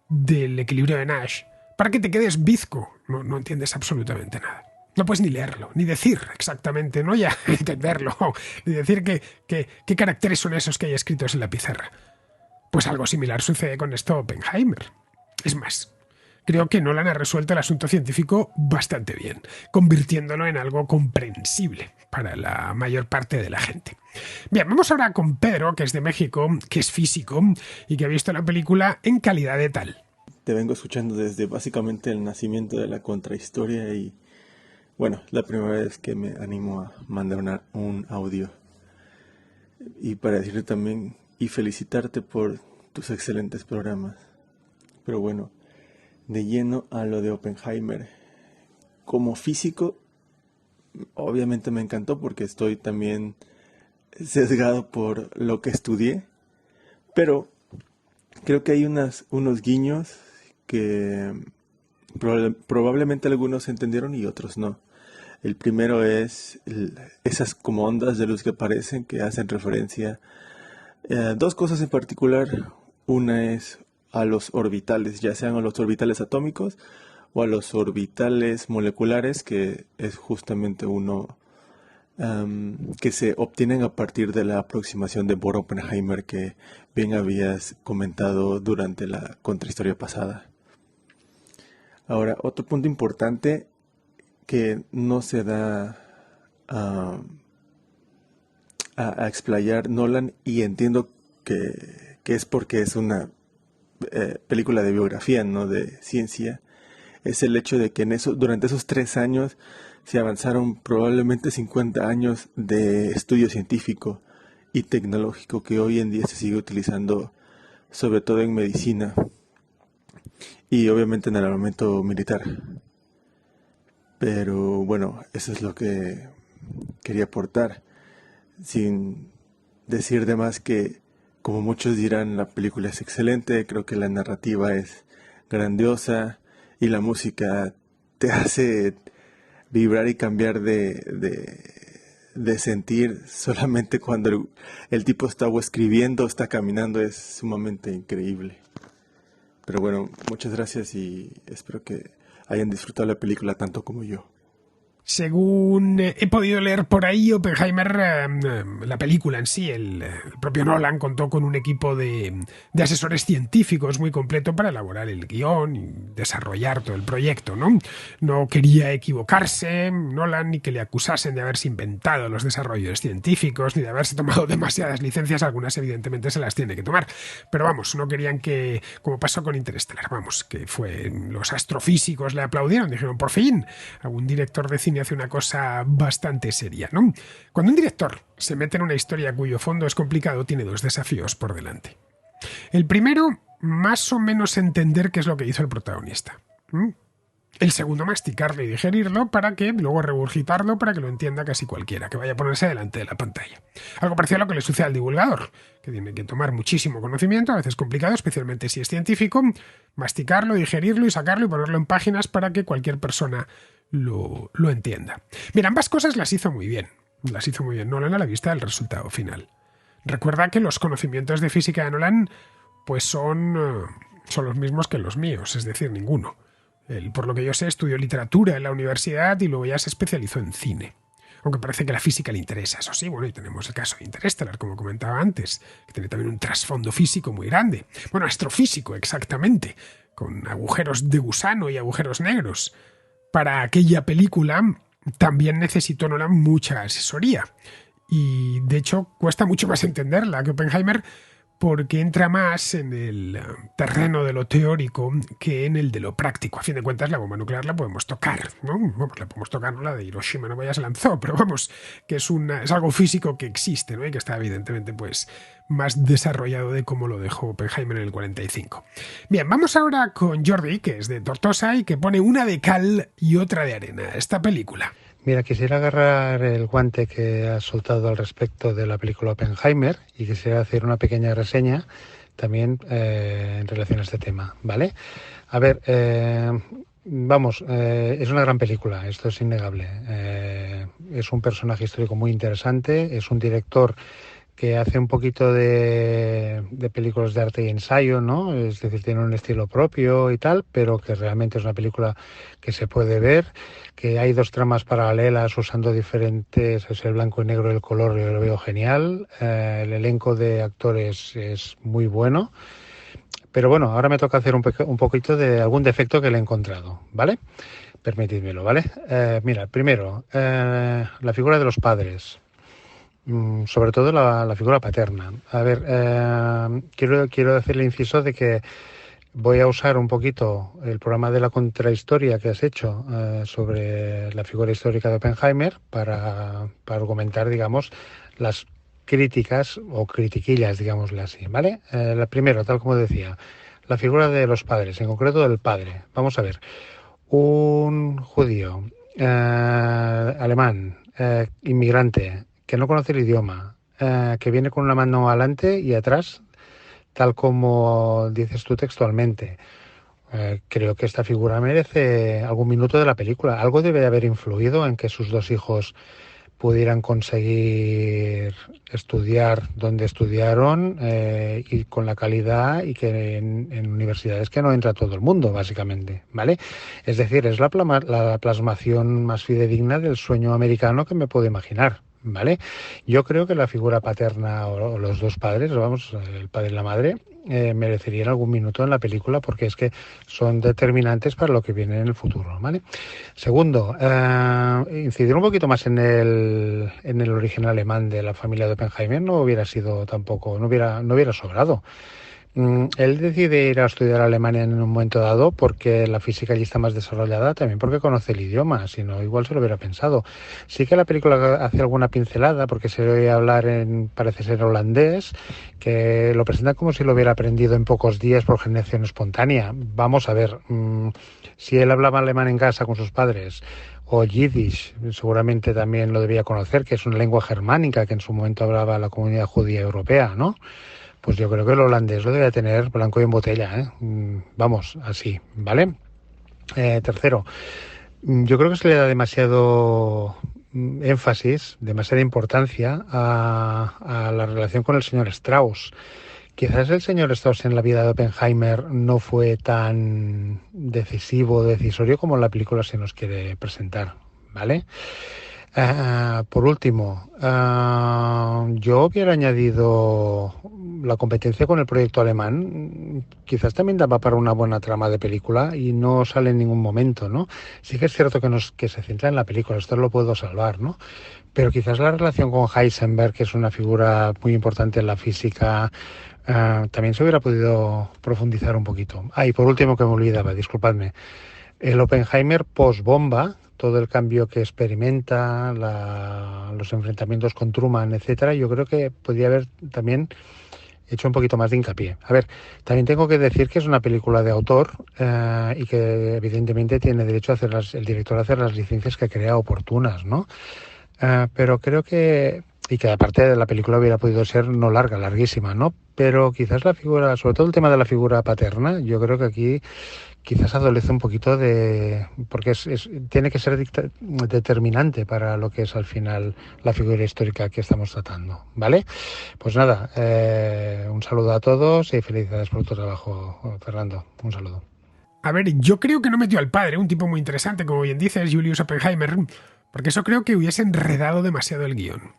del equilibrio de Nash para que te quedes bizco. No entiendes absolutamente nada. No puedes ni leerlo, ni decir exactamente, no ya entenderlo, ni decir qué caracteres son esos que hay escritos en la pizarra. Pues algo similar sucede con esto Oppenheimer. Es más, creo que Nolan ha resuelto el asunto científico bastante bien, convirtiéndolo en algo comprensible para la mayor parte de la gente. Bien, vamos ahora con Pedro, que es de México, que es físico y que ha visto la película en calidad de tal. Te vengo escuchando desde básicamente el nacimiento de la contrahistoria y bueno, la primera vez que me animo a mandar un audio. Y para decirte también y felicitarte por tus excelentes programas. Pero bueno, de lleno a lo de Oppenheimer. Como físico, obviamente me encantó porque estoy también sesgado por lo que estudié. Pero creo que hay unos guiños que probablemente algunos entendieron y otros no. El primero es esas como ondas de luz que aparecen, que hacen referencia a dos cosas en particular. Una es a los orbitales, ya sean a los orbitales atómicos o a los orbitales moleculares, que es justamente uno que se obtienen a partir de la aproximación de Bohr-Oppenheimer que bien habías comentado durante la contrahistoria pasada. Ahora, otro punto importante que no se da a explayar Nolan, y entiendo que es porque es una película de biografía, no de ciencia, es el hecho de que durante esos 3 años se avanzaron probablemente 50 años de estudio científico y tecnológico que hoy en día se sigue utilizando, sobre todo en medicina y obviamente en el armamento militar. Pero bueno, eso es lo que quería aportar, sin decir de más que, como muchos dirán, la película es excelente. Creo que la narrativa es grandiosa y la música te hace vibrar y cambiar de sentir solamente cuando el tipo está o escribiendo o está caminando. Es sumamente increíble. Pero bueno, muchas gracias y espero que hayan disfrutado la película tanto como yo. Según he podido leer por ahí, Oppenheimer, la película en sí, el propio Nolan contó con un equipo de asesores científicos muy completo para elaborar el guión y desarrollar todo el proyecto, ¿no? No quería equivocarse Nolan, ni que le acusasen de haberse inventado los desarrollos científicos, ni de haberse tomado demasiadas licencias. Algunas evidentemente se las tiene que tomar, pero vamos, no querían que, como pasó con Interestelar, vamos, que los astrofísicos le aplaudieron, dijeron, por fin, algún director de cine hace una cosa bastante seria, ¿no? Cuando un director se mete en una historia cuyo fondo es complicado, tiene 2 desafíos por delante. El primero, más o menos entender qué es lo que hizo el protagonista. El segundo, masticarlo y digerirlo para que luego regurgitarlo para que lo entienda casi cualquiera, que vaya a ponerse delante de la pantalla. Algo parecido a lo que le sucede al divulgador, que tiene que tomar muchísimo conocimiento, a veces complicado, especialmente si es científico, masticarlo, digerirlo y sacarlo y ponerlo en páginas para que cualquier persona lo entienda. Bien, ambas cosas las hizo muy bien. Nolan a la vista del resultado final. Recuerda que los conocimientos de física de Nolan pues son los mismos que los míos, es decir, ninguno. Él, por lo que yo sé, estudió literatura en la universidad y luego ya se especializó en cine. Aunque parece que la física le interesa, eso sí, bueno, y tenemos el caso de Interestelar, como comentaba antes, que tiene también un trasfondo físico muy grande. Bueno, astrofísico, exactamente, con agujeros de gusano y agujeros negros. Para aquella película también necesitó Nolan mucha asesoría. Y, de hecho, cuesta mucho más entenderla que Oppenheimer, porque entra más en el terreno de lo teórico que en el de lo práctico. A fin de cuentas, la bomba nuclear la podemos tocar, ¿no? Vamos, la podemos tocar, no la de Hiroshima, no ya se lanzó, pero vamos, que es algo físico que existe, ¿no? Y que está evidentemente pues más desarrollado de cómo lo dejó Oppenheimer en el 45. Bien, vamos ahora con Jordi, que es de Tortosa y que pone una de cal y otra de arena a esta película. Mira, quisiera agarrar el guante que has soltado al respecto de la película Oppenheimer y quisiera hacer una pequeña reseña también en relación a este tema, ¿vale? A ver, es una gran película, esto es innegable. Es un personaje histórico muy interesante, es un director que hace un poquito de películas de arte y ensayo, ¿no? Es decir, tiene un estilo propio y tal, pero que realmente es una película que se puede ver, que hay dos tramas paralelas usando diferentes, es el blanco y negro y el color, yo lo veo genial. El elenco de actores es muy bueno, pero bueno, ahora me toca hacer un poquito de algún defecto que le he encontrado, ¿vale? Permitidmelo, ¿vale? Mira, primero, la figura de los padres. Sobre todo la figura paterna. A ver, quiero hacer el inciso de que voy a usar un poquito el programa de la contrahistoria que has hecho sobre la figura histórica de Oppenheimer para argumentar, digamos, las críticas o critiquillas, digámosle así, ¿vale? Primero, tal como decía, la figura de los padres, en concreto del padre. Vamos a ver, un judío alemán, inmigrante, que no conoce el idioma, que viene con una mano adelante y atrás, tal como dices tú textualmente. Creo que esta figura merece algún minuto de la película. Algo debe de haber influido en que sus dos hijos pudieran conseguir estudiar donde estudiaron y con la calidad y que en universidades que no entra todo el mundo, básicamente, ¿vale? Es decir, es la plasmación más fidedigna del sueño americano que me puedo imaginar, ¿vale? Yo creo que la figura paterna o los dos padres, vamos, el padre y la madre, merecerían algún minuto en la película porque es que son determinantes para lo que viene en el futuro, ¿vale? Segundo, incidir un poquito más en el origen alemán de la familia de Oppenheimer no hubiera sido tampoco, no hubiera sobrado. Él decide ir a estudiar a Alemania en un momento dado porque la física allí está más desarrollada, también porque conoce el idioma, si no igual se lo hubiera pensado. Sí que la película hace alguna pincelada porque se oye hablar parece ser holandés, que lo presenta como si lo hubiera aprendido en pocos días por generación espontánea. Vamos a ver, si él hablaba alemán en casa con sus padres, o yiddish, seguramente también lo debía conocer, que es una lengua germánica que en su momento hablaba la comunidad judía europea, ¿no? Pues yo creo que el holandés lo debe tener blanco y en botella, ¿eh? Vamos, así, ¿vale? Tercero, yo creo que se le da demasiado énfasis, demasiada importancia a la relación con el señor Strauss. Quizás el señor Strauss en la vida de Oppenheimer no fue tan decisivo, decisorio como en la película se nos quiere presentar, ¿vale? Por último, yo hubiera añadido la competencia con el proyecto alemán. Quizás también daba para una buena trama de película y no sale en ningún momento, ¿no? Sí que es cierto que se centra en la película, esto lo puedo salvar, ¿no? Pero quizás la relación con Heisenberg, que es una figura muy importante en la física, también se hubiera podido profundizar un poquito. Y por último, que me olvidaba, disculpadme, el Oppenheimer post-bomba, todo el cambio que experimenta, los enfrentamientos con Truman, etcétera, yo creo que podría haber también hecho un poquito más de hincapié. A ver, también tengo que decir que es una película de autor y que evidentemente tiene derecho a el director a hacer las licencias que crea oportunas, ¿no? Pero creo que aparte de la película hubiera podido ser no larga, larguísima, ¿no? Pero quizás la figura, sobre todo el tema de la figura paterna, yo creo que aquí quizás adolece un poquito porque tiene que ser determinante para lo que es al final la figura histórica que estamos tratando, ¿vale? Pues nada, un saludo a todos y felicidades por tu trabajo, Fernando. Un saludo. A ver, yo creo que no metió al padre, un tipo muy interesante, como bien dices, Julius Oppenheimer, porque eso creo que hubiese enredado demasiado el guión.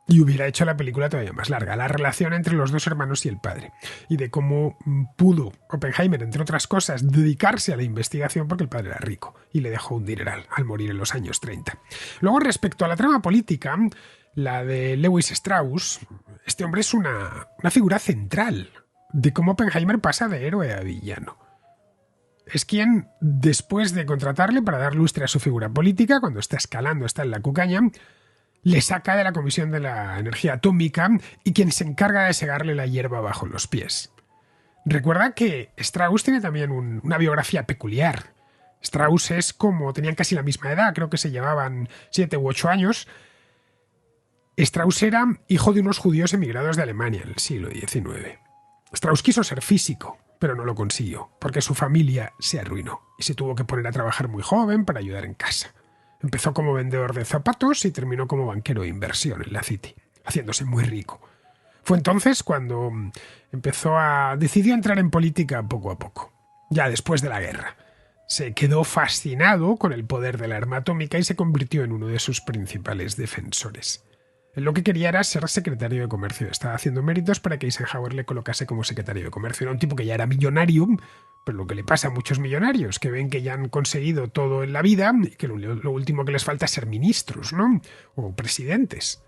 Y hubiera hecho la película todavía más larga, la relación entre los dos hermanos y el padre, y de cómo pudo Oppenheimer, entre otras cosas, dedicarse a la investigación porque el padre era rico y le dejó un dineral al morir en los años 30. Luego, respecto a la trama política, la de Lewis Strauss, este hombre es una figura central de cómo Oppenheimer pasa de héroe a villano. Es quien, después de contratarle para dar lustre a su figura política, cuando está escalando, está en la cucaña, le saca de la Comisión de la Energía Atómica y quien se encarga de segarle la hierba bajo los pies. Recuerda que Strauss tiene también una biografía peculiar. Strauss es como, tenían casi la misma edad, creo que se llevaban 7 u 8 años. Strauss era hijo de unos judíos emigrados de Alemania en el siglo XIX. Strauss quiso ser físico, pero no lo consiguió, porque su familia se arruinó y se tuvo que poner a trabajar muy joven para ayudar en casa. Empezó como vendedor de zapatos y terminó como banquero de inversión en la City, haciéndose muy rico. Fue entonces cuando decidió entrar en política poco a poco, ya después de la guerra. Se quedó fascinado con el poder de la arma atómica y se convirtió en uno de sus principales defensores. Él lo que quería era ser secretario de comercio. Estaba haciendo méritos para que Eisenhower le colocase como secretario de comercio. Era un tipo que ya era millonario, pero lo que le pasa a muchos millonarios, que ven que ya han conseguido todo en la vida y que lo último que les falta es ser ministros, ¿no? O presidentes.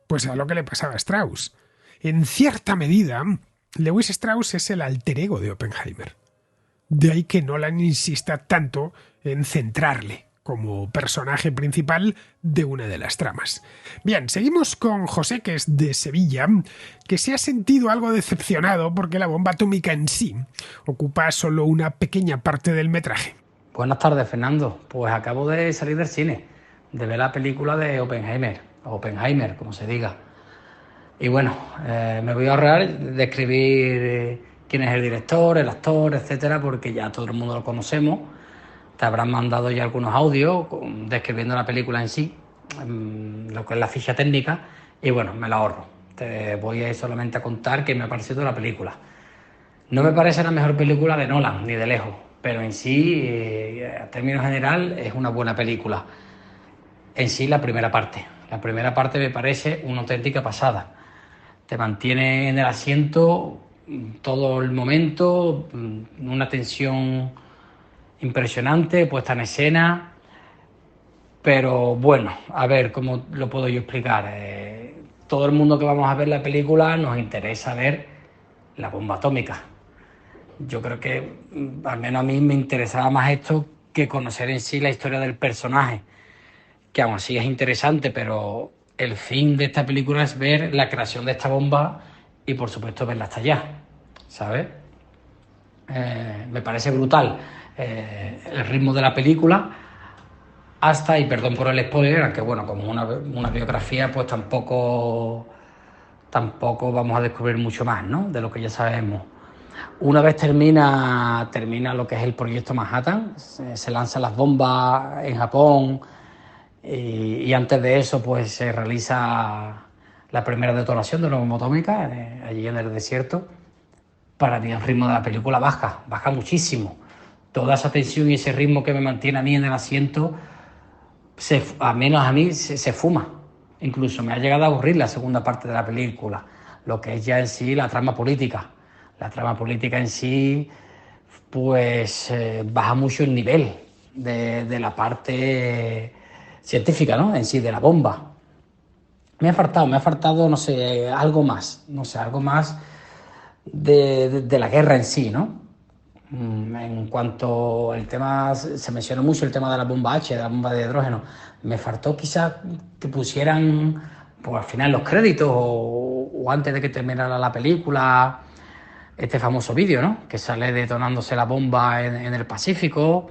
Pues a lo que le pasaba a Strauss. En cierta medida, Lewis Strauss es el alter ego de Oppenheimer. De ahí que Nolan insista tanto en centrarle como personaje principal de una de las tramas. Bien, seguimos con José, que es de Sevilla, que se ha sentido algo decepcionado porque la bomba atómica en sí ocupa solo una pequeña parte del metraje. Buenas tardes, Fernando. Pues acabo de salir del cine, de ver la película de Oppenheimer, como se diga. Y bueno, me voy a ahorrar de escribir quién es el director, el actor, etcétera, porque ya todo el mundo lo conocemos. Te habrán mandado ya algunos audios describiendo la película en sí, lo que es la ficha técnica, y bueno, me la ahorro. Te voy a ir solamente a contar qué me ha parecido la película. No me parece la mejor película de Nolan, ni de lejos, pero en sí, a términos general, es una buena película. En sí, la primera parte me parece una auténtica pasada. Te mantiene en el asiento todo el momento, una tensión impresionante, puesta en escena, pero bueno, a ver, ¿cómo lo puedo yo explicar? Todo el mundo que vamos a ver la película nos interesa ver la bomba atómica. Yo creo que, al menos a mí, me interesaba más esto que conocer en sí la historia del personaje, que aún así es interesante, pero el fin de esta película es ver la creación de esta bomba y, por supuesto, verla hasta allá, ¿sabes? Me parece brutal el ritmo de la película hasta, y perdón por el spoiler, aunque bueno, como una biografía, pues tampoco vamos a descubrir mucho más, ¿no?, de lo que ya sabemos. Una vez termina lo que es el proyecto Manhattan, se lanzan las bombas en Japón y antes de eso pues se realiza la primera detonación de la bomba atómica allí en el desierto. Para mí el ritmo de la película baja muchísimo. Toda esa tensión y ese ritmo que me mantiene a mí en el asiento, al menos a mí, se fuma. Incluso me ha llegado a aburrir la segunda parte de la película, lo que es ya en sí la trama política. La trama política en sí, pues baja mucho el nivel de la parte científica, ¿no?, en sí, de la bomba. Me ha faltado, no sé, algo más de la guerra en sí, ¿no? En cuanto al tema, se mencionó mucho el tema de la bomba H, de la bomba de hidrógeno. Me faltó quizás que pusieran, pues al final, los créditos o antes de que terminara la película, este famoso vídeo, ¿no?, que sale detonándose la bomba en el Pacífico,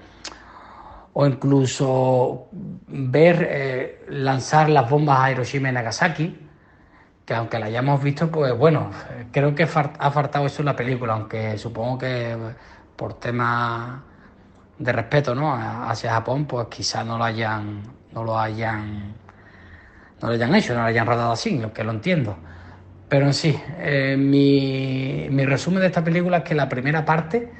o incluso ver lanzar las bombas a Hiroshima y Nagasaki, que aunque la hayamos visto, pues bueno, creo que ha faltado eso en la película, aunque supongo que por temas de respeto, ¿no?, hacia Japón, pues quizás no lo hayan hecho, no lo hayan rodado así, lo que lo entiendo. Pero en sí, mi resumen de esta película es que la primera parte,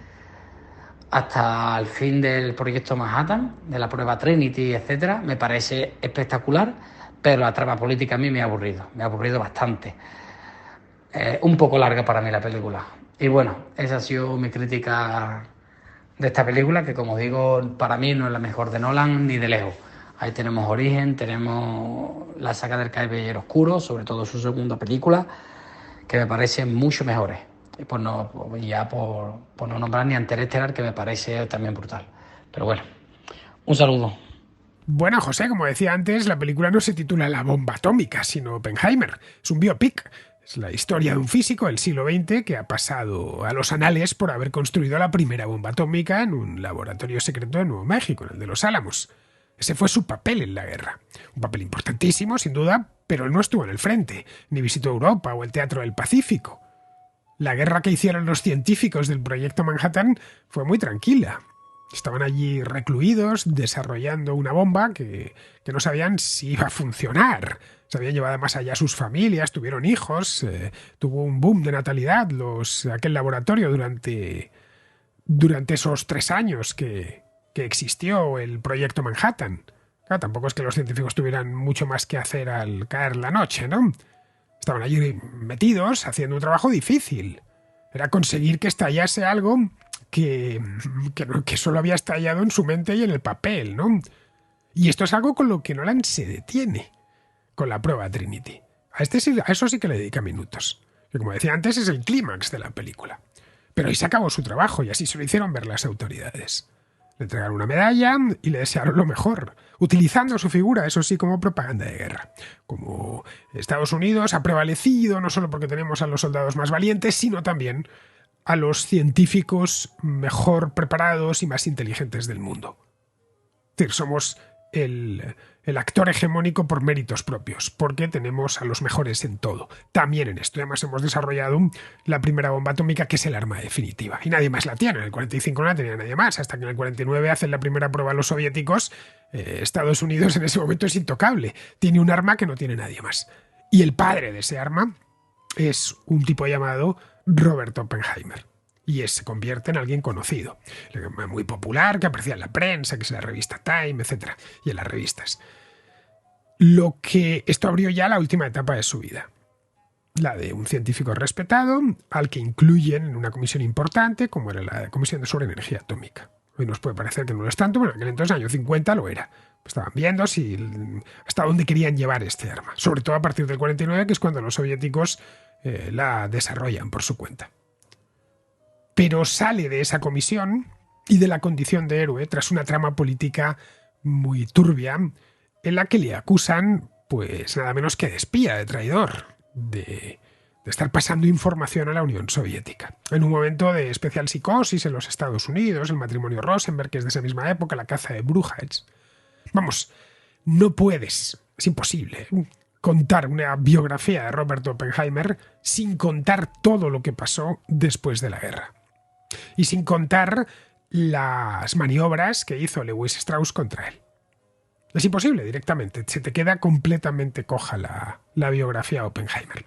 hasta el fin del proyecto Manhattan, de la prueba Trinity, etcétera, me parece espectacular, pero la trama política a mí me ha aburrido bastante. Un poco larga para mí la película. Y bueno, esa ha sido mi crítica de esta película, que como digo, para mí no es la mejor de Nolan ni de lejos. Ahí tenemos Origen, tenemos la saga del Caballero Oscuro, sobre todo su segunda película, que me parecen mucho mejores. Y por no nombrar ni Interestelar, que me parece también brutal. Pero bueno, un saludo. Bueno, José, como decía antes, la película no se titula La bomba atómica, sino Oppenheimer. Es un biopic. Es la historia de un físico del siglo XX que ha pasado a los anales por haber construido la primera bomba atómica en un laboratorio secreto de Nuevo México, en el de Los Álamos. Ese fue su papel en la guerra. Un papel importantísimo, sin duda, pero él no estuvo en el frente, ni visitó Europa o el Teatro del Pacífico. La guerra que hicieron los científicos del Proyecto Manhattan fue muy tranquila. Estaban allí recluidos, desarrollando una bomba que no sabían si iba a funcionar. Se habían llevado más allá a sus familias, tuvieron hijos, tuvo un boom de natalidad aquel laboratorio durante esos 3 años que existió el Proyecto Manhattan. Claro, tampoco es que los científicos tuvieran mucho más que hacer al caer la noche, ¿no? Estaban allí metidos, haciendo un trabajo difícil. Era conseguir que estallase algo que solo había estallado en su mente y en el papel, ¿no? Y esto es algo con lo que Nolan se detiene con la prueba Trinity. A eso sí que le dedica minutos. Que, como decía antes, es el clímax de la película. Pero ahí se acabó su trabajo y así se lo hicieron ver las autoridades. Le entregaron una medalla y le desearon lo mejor, utilizando su figura, eso sí, como propaganda de guerra. Como Estados Unidos ha prevalecido no solo porque tenemos a los soldados más valientes, sino también a los científicos mejor preparados y más inteligentes del mundo. Es decir, somos el actor hegemónico por méritos propios, porque tenemos a los mejores en todo. También en esto. Además hemos desarrollado la primera bomba atómica, que es el arma definitiva. Y nadie más la tiene. En el 45 no la tenía nadie más. Hasta que en el 49 hacen la primera prueba los soviéticos. Estados Unidos en ese momento es intocable. Tiene un arma que no tiene nadie más. Y el padre de ese arma es un tipo llamado Robert Oppenheimer. Y se convierte en alguien conocido, muy popular, que aparecía en la prensa, que es la revista Time, etc. Y en las revistas. Esto abrió ya la última etapa de su vida. La de un científico respetado, al que incluyen en una comisión importante, como era la Comisión sobre Energía Atómica. Hoy nos puede parecer que no lo es tanto, pero en aquel entonces, en el año 50, lo era. Estaban viendo hasta dónde querían llevar este arma. Sobre todo a partir del 49, que es cuando los soviéticos la desarrollan por su cuenta. Pero sale de esa comisión y de la condición de héroe tras una trama política muy turbia en la que le acusan, pues nada menos que de espía, de traidor, de estar pasando información a la Unión Soviética. En un momento de especial psicosis en los Estados Unidos, el matrimonio Rosenberg, que es de esa misma época, la caza de Bruchheits. Vamos, no puedes, es imposible, contar una biografía de Robert Oppenheimer sin contar todo lo que pasó después de la guerra. Y sin contar las maniobras que hizo Lewis Strauss contra él. Es imposible directamente, se te queda completamente coja la biografía de Oppenheimer.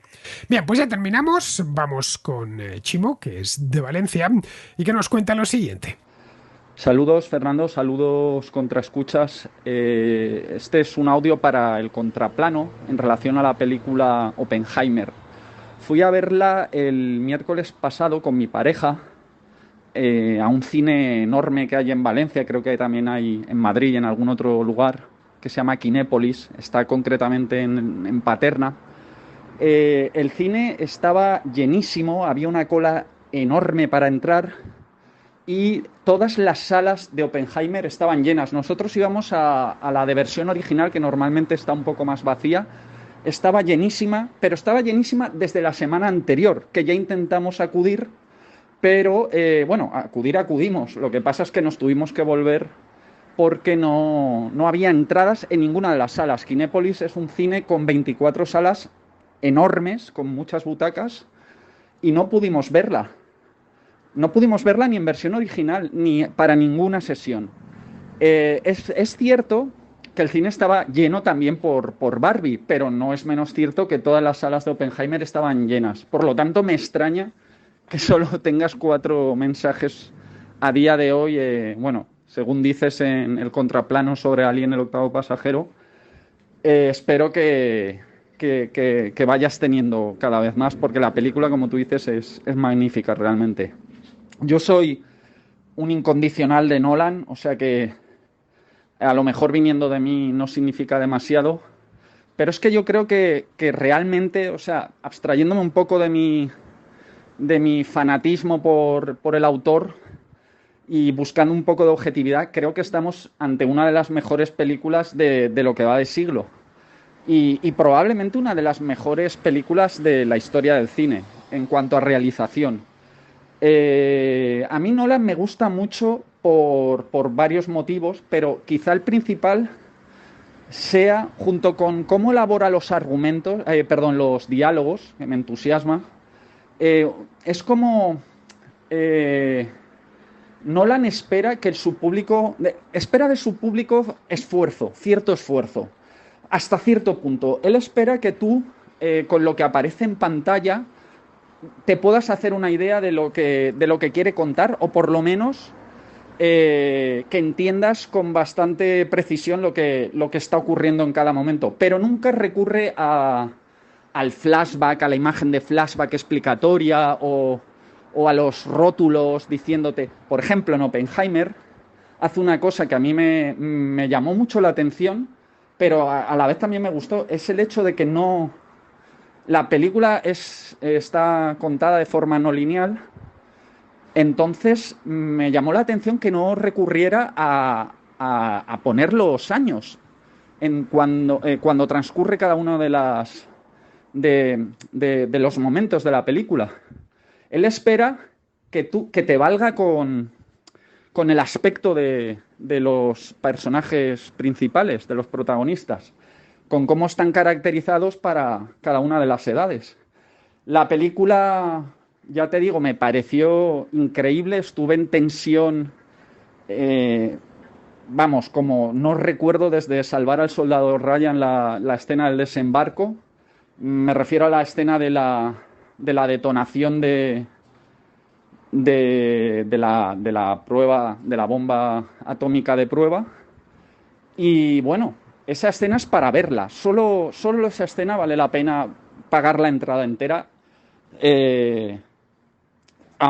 Bien, pues ya terminamos, vamos con Chimo, que es de Valencia, y que nos cuenta lo siguiente. Saludos, Fernando, saludos contraescuchas. Este es un audio para el contraplano en relación a la película Oppenheimer. Fui a verla el miércoles pasado con mi pareja a un cine enorme que hay en Valencia, creo que también hay en Madrid y en algún otro lugar, que se llama Kinépolis, está concretamente en Paterna. El cine estaba llenísimo, había una cola enorme para entrar y todas las salas de Oppenheimer estaban llenas. Nosotros íbamos a la de versión original, que normalmente está un poco más vacía. Estaba llenísima, pero estaba llenísima desde la semana anterior, que ya intentamos acudir, pero acudimos. Lo que pasa es que nos tuvimos que volver porque no había entradas en ninguna de las salas. Kinépolis es un cine con 24 salas enormes, con muchas butacas, y no pudimos verla. no pudimos verla ni en versión original, ni para ninguna sesión. Es cierto que el cine estaba lleno también por Barbie, pero no es menos cierto que todas las salas de Oppenheimer estaban llenas. Por lo tanto, me extraña que solo tengas 4 mensajes a día de hoy. Bueno, según dices en el contraplano sobre Alien, el octavo pasajero, espero que vayas teniendo cada vez más, porque la película, como tú dices, es magnífica realmente. Yo soy un incondicional de Nolan, o sea que a lo mejor viniendo de mí no significa demasiado, pero es que yo creo que realmente, o sea, abstrayéndome un poco de mi fanatismo por el autor y buscando un poco de objetividad, creo que estamos ante una de las mejores películas de lo que va de siglo y probablemente una de las mejores películas de la historia del cine en cuanto a realización. A mí Nolan me gusta mucho por varios motivos, pero quizá el principal sea, junto con cómo elabora los argumentos, los diálogos, que me entusiasma, es como Nolan espera de su público esfuerzo, cierto esfuerzo, hasta cierto punto. Él espera que tú, con lo que aparece en pantalla, te puedas hacer una idea de lo que quiere contar, o por lo menos que entiendas con bastante precisión lo que está ocurriendo en cada momento, pero nunca recurre al flashback, a la imagen de flashback explicatoria o a los rótulos diciéndote. Por ejemplo, en Oppenheimer hace una cosa que a mí me llamó mucho la atención, pero a la vez también me gustó, es el hecho de que la película está contada de forma no lineal. Entonces me llamó la atención que no recurriera a poner los años cuando transcurre cada uno de los momentos de la película. Él espera que te valga con el aspecto de los personajes principales, de los protagonistas, con cómo están caracterizados para cada una de las edades. La película, ya te digo, me pareció increíble, estuve en tensión, como no recuerdo desde Salvar al Soldado Ryan la escena del desembarco. Me refiero a la escena de la detonación de la prueba, de la bomba atómica de prueba. Y bueno, esa escena es para verla. Solo esa escena vale la pena pagar la entrada entera,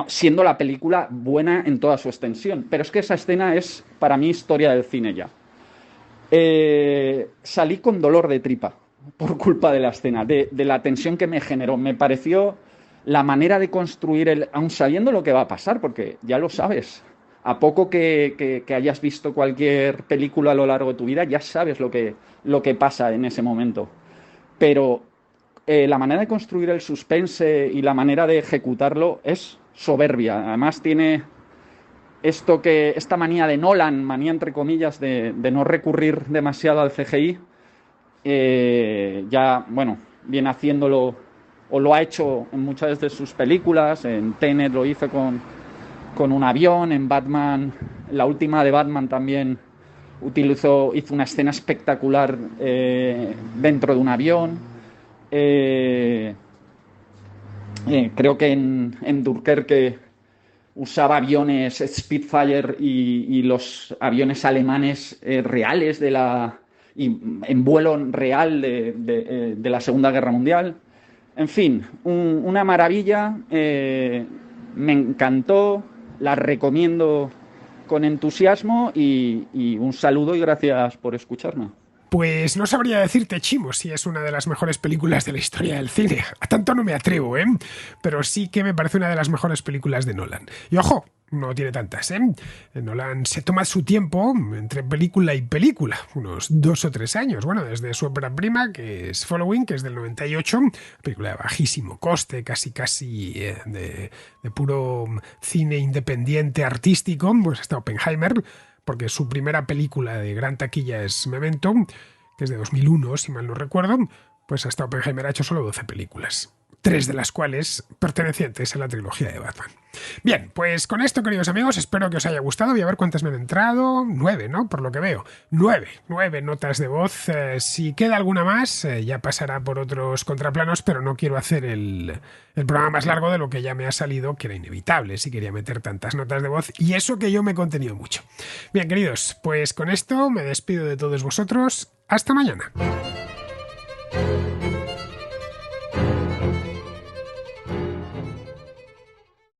siendo la película buena en toda su extensión. Pero es que esa escena es, para mí, historia del cine ya. Salí con dolor de tripa por culpa de la escena, de la tensión que me generó. Me pareció la manera de construir aun sabiendo lo que va a pasar, porque ya lo sabes. A poco que hayas visto cualquier película a lo largo de tu vida, ya sabes lo que pasa en ese momento. Pero la manera de construir el suspense y la manera de ejecutarlo es soberbia. Además tiene esta manía de Nolan, manía entre comillas, de no recurrir demasiado al CGI. Viene haciéndolo, o lo ha hecho en muchas de sus películas. En Tenet lo hizo con un avión. En Batman, la última de Batman también hizo una escena espectacular dentro de un avión. Creo que en Dunkerque usaba aviones Spitfire y los aviones alemanes reales y en vuelo real de la Segunda Guerra Mundial. En fin, una maravilla. Me encantó, la recomiendo con entusiasmo y un saludo y gracias por escucharme. Pues no sabría decirte, Chimo, si es una de las mejores películas de la historia del cine. A tanto no me atrevo, ¿eh? Pero sí que me parece una de las mejores películas de Nolan. Y ojo, no tiene tantas, ¿eh? Nolan se toma su tiempo entre película y película, unos 2 o 3 años. Bueno, desde su ópera prima, que es Following, que es del 98, película de bajísimo coste, casi de puro cine independiente artístico, pues hasta Oppenheimer, porque su primera película de gran taquilla es Memento, que es de 2001, si mal no recuerdo. Pues hasta Oppenheimer ha hecho solo 12 películas. 3 de las cuales pertenecientes a la trilogía de Batman. Bien, pues con esto, queridos amigos, espero que os haya gustado. Voy a ver cuántas me han entrado. 9, ¿no? Por lo que veo. 9 notas de voz. Si queda alguna más, ya pasará por otros contraplanos, pero no quiero hacer el programa más largo de lo que ya me ha salido, que era inevitable si quería meter tantas notas de voz. Y eso que yo me he contenido mucho. Bien, queridos, pues con esto me despido de todos vosotros. Hasta mañana.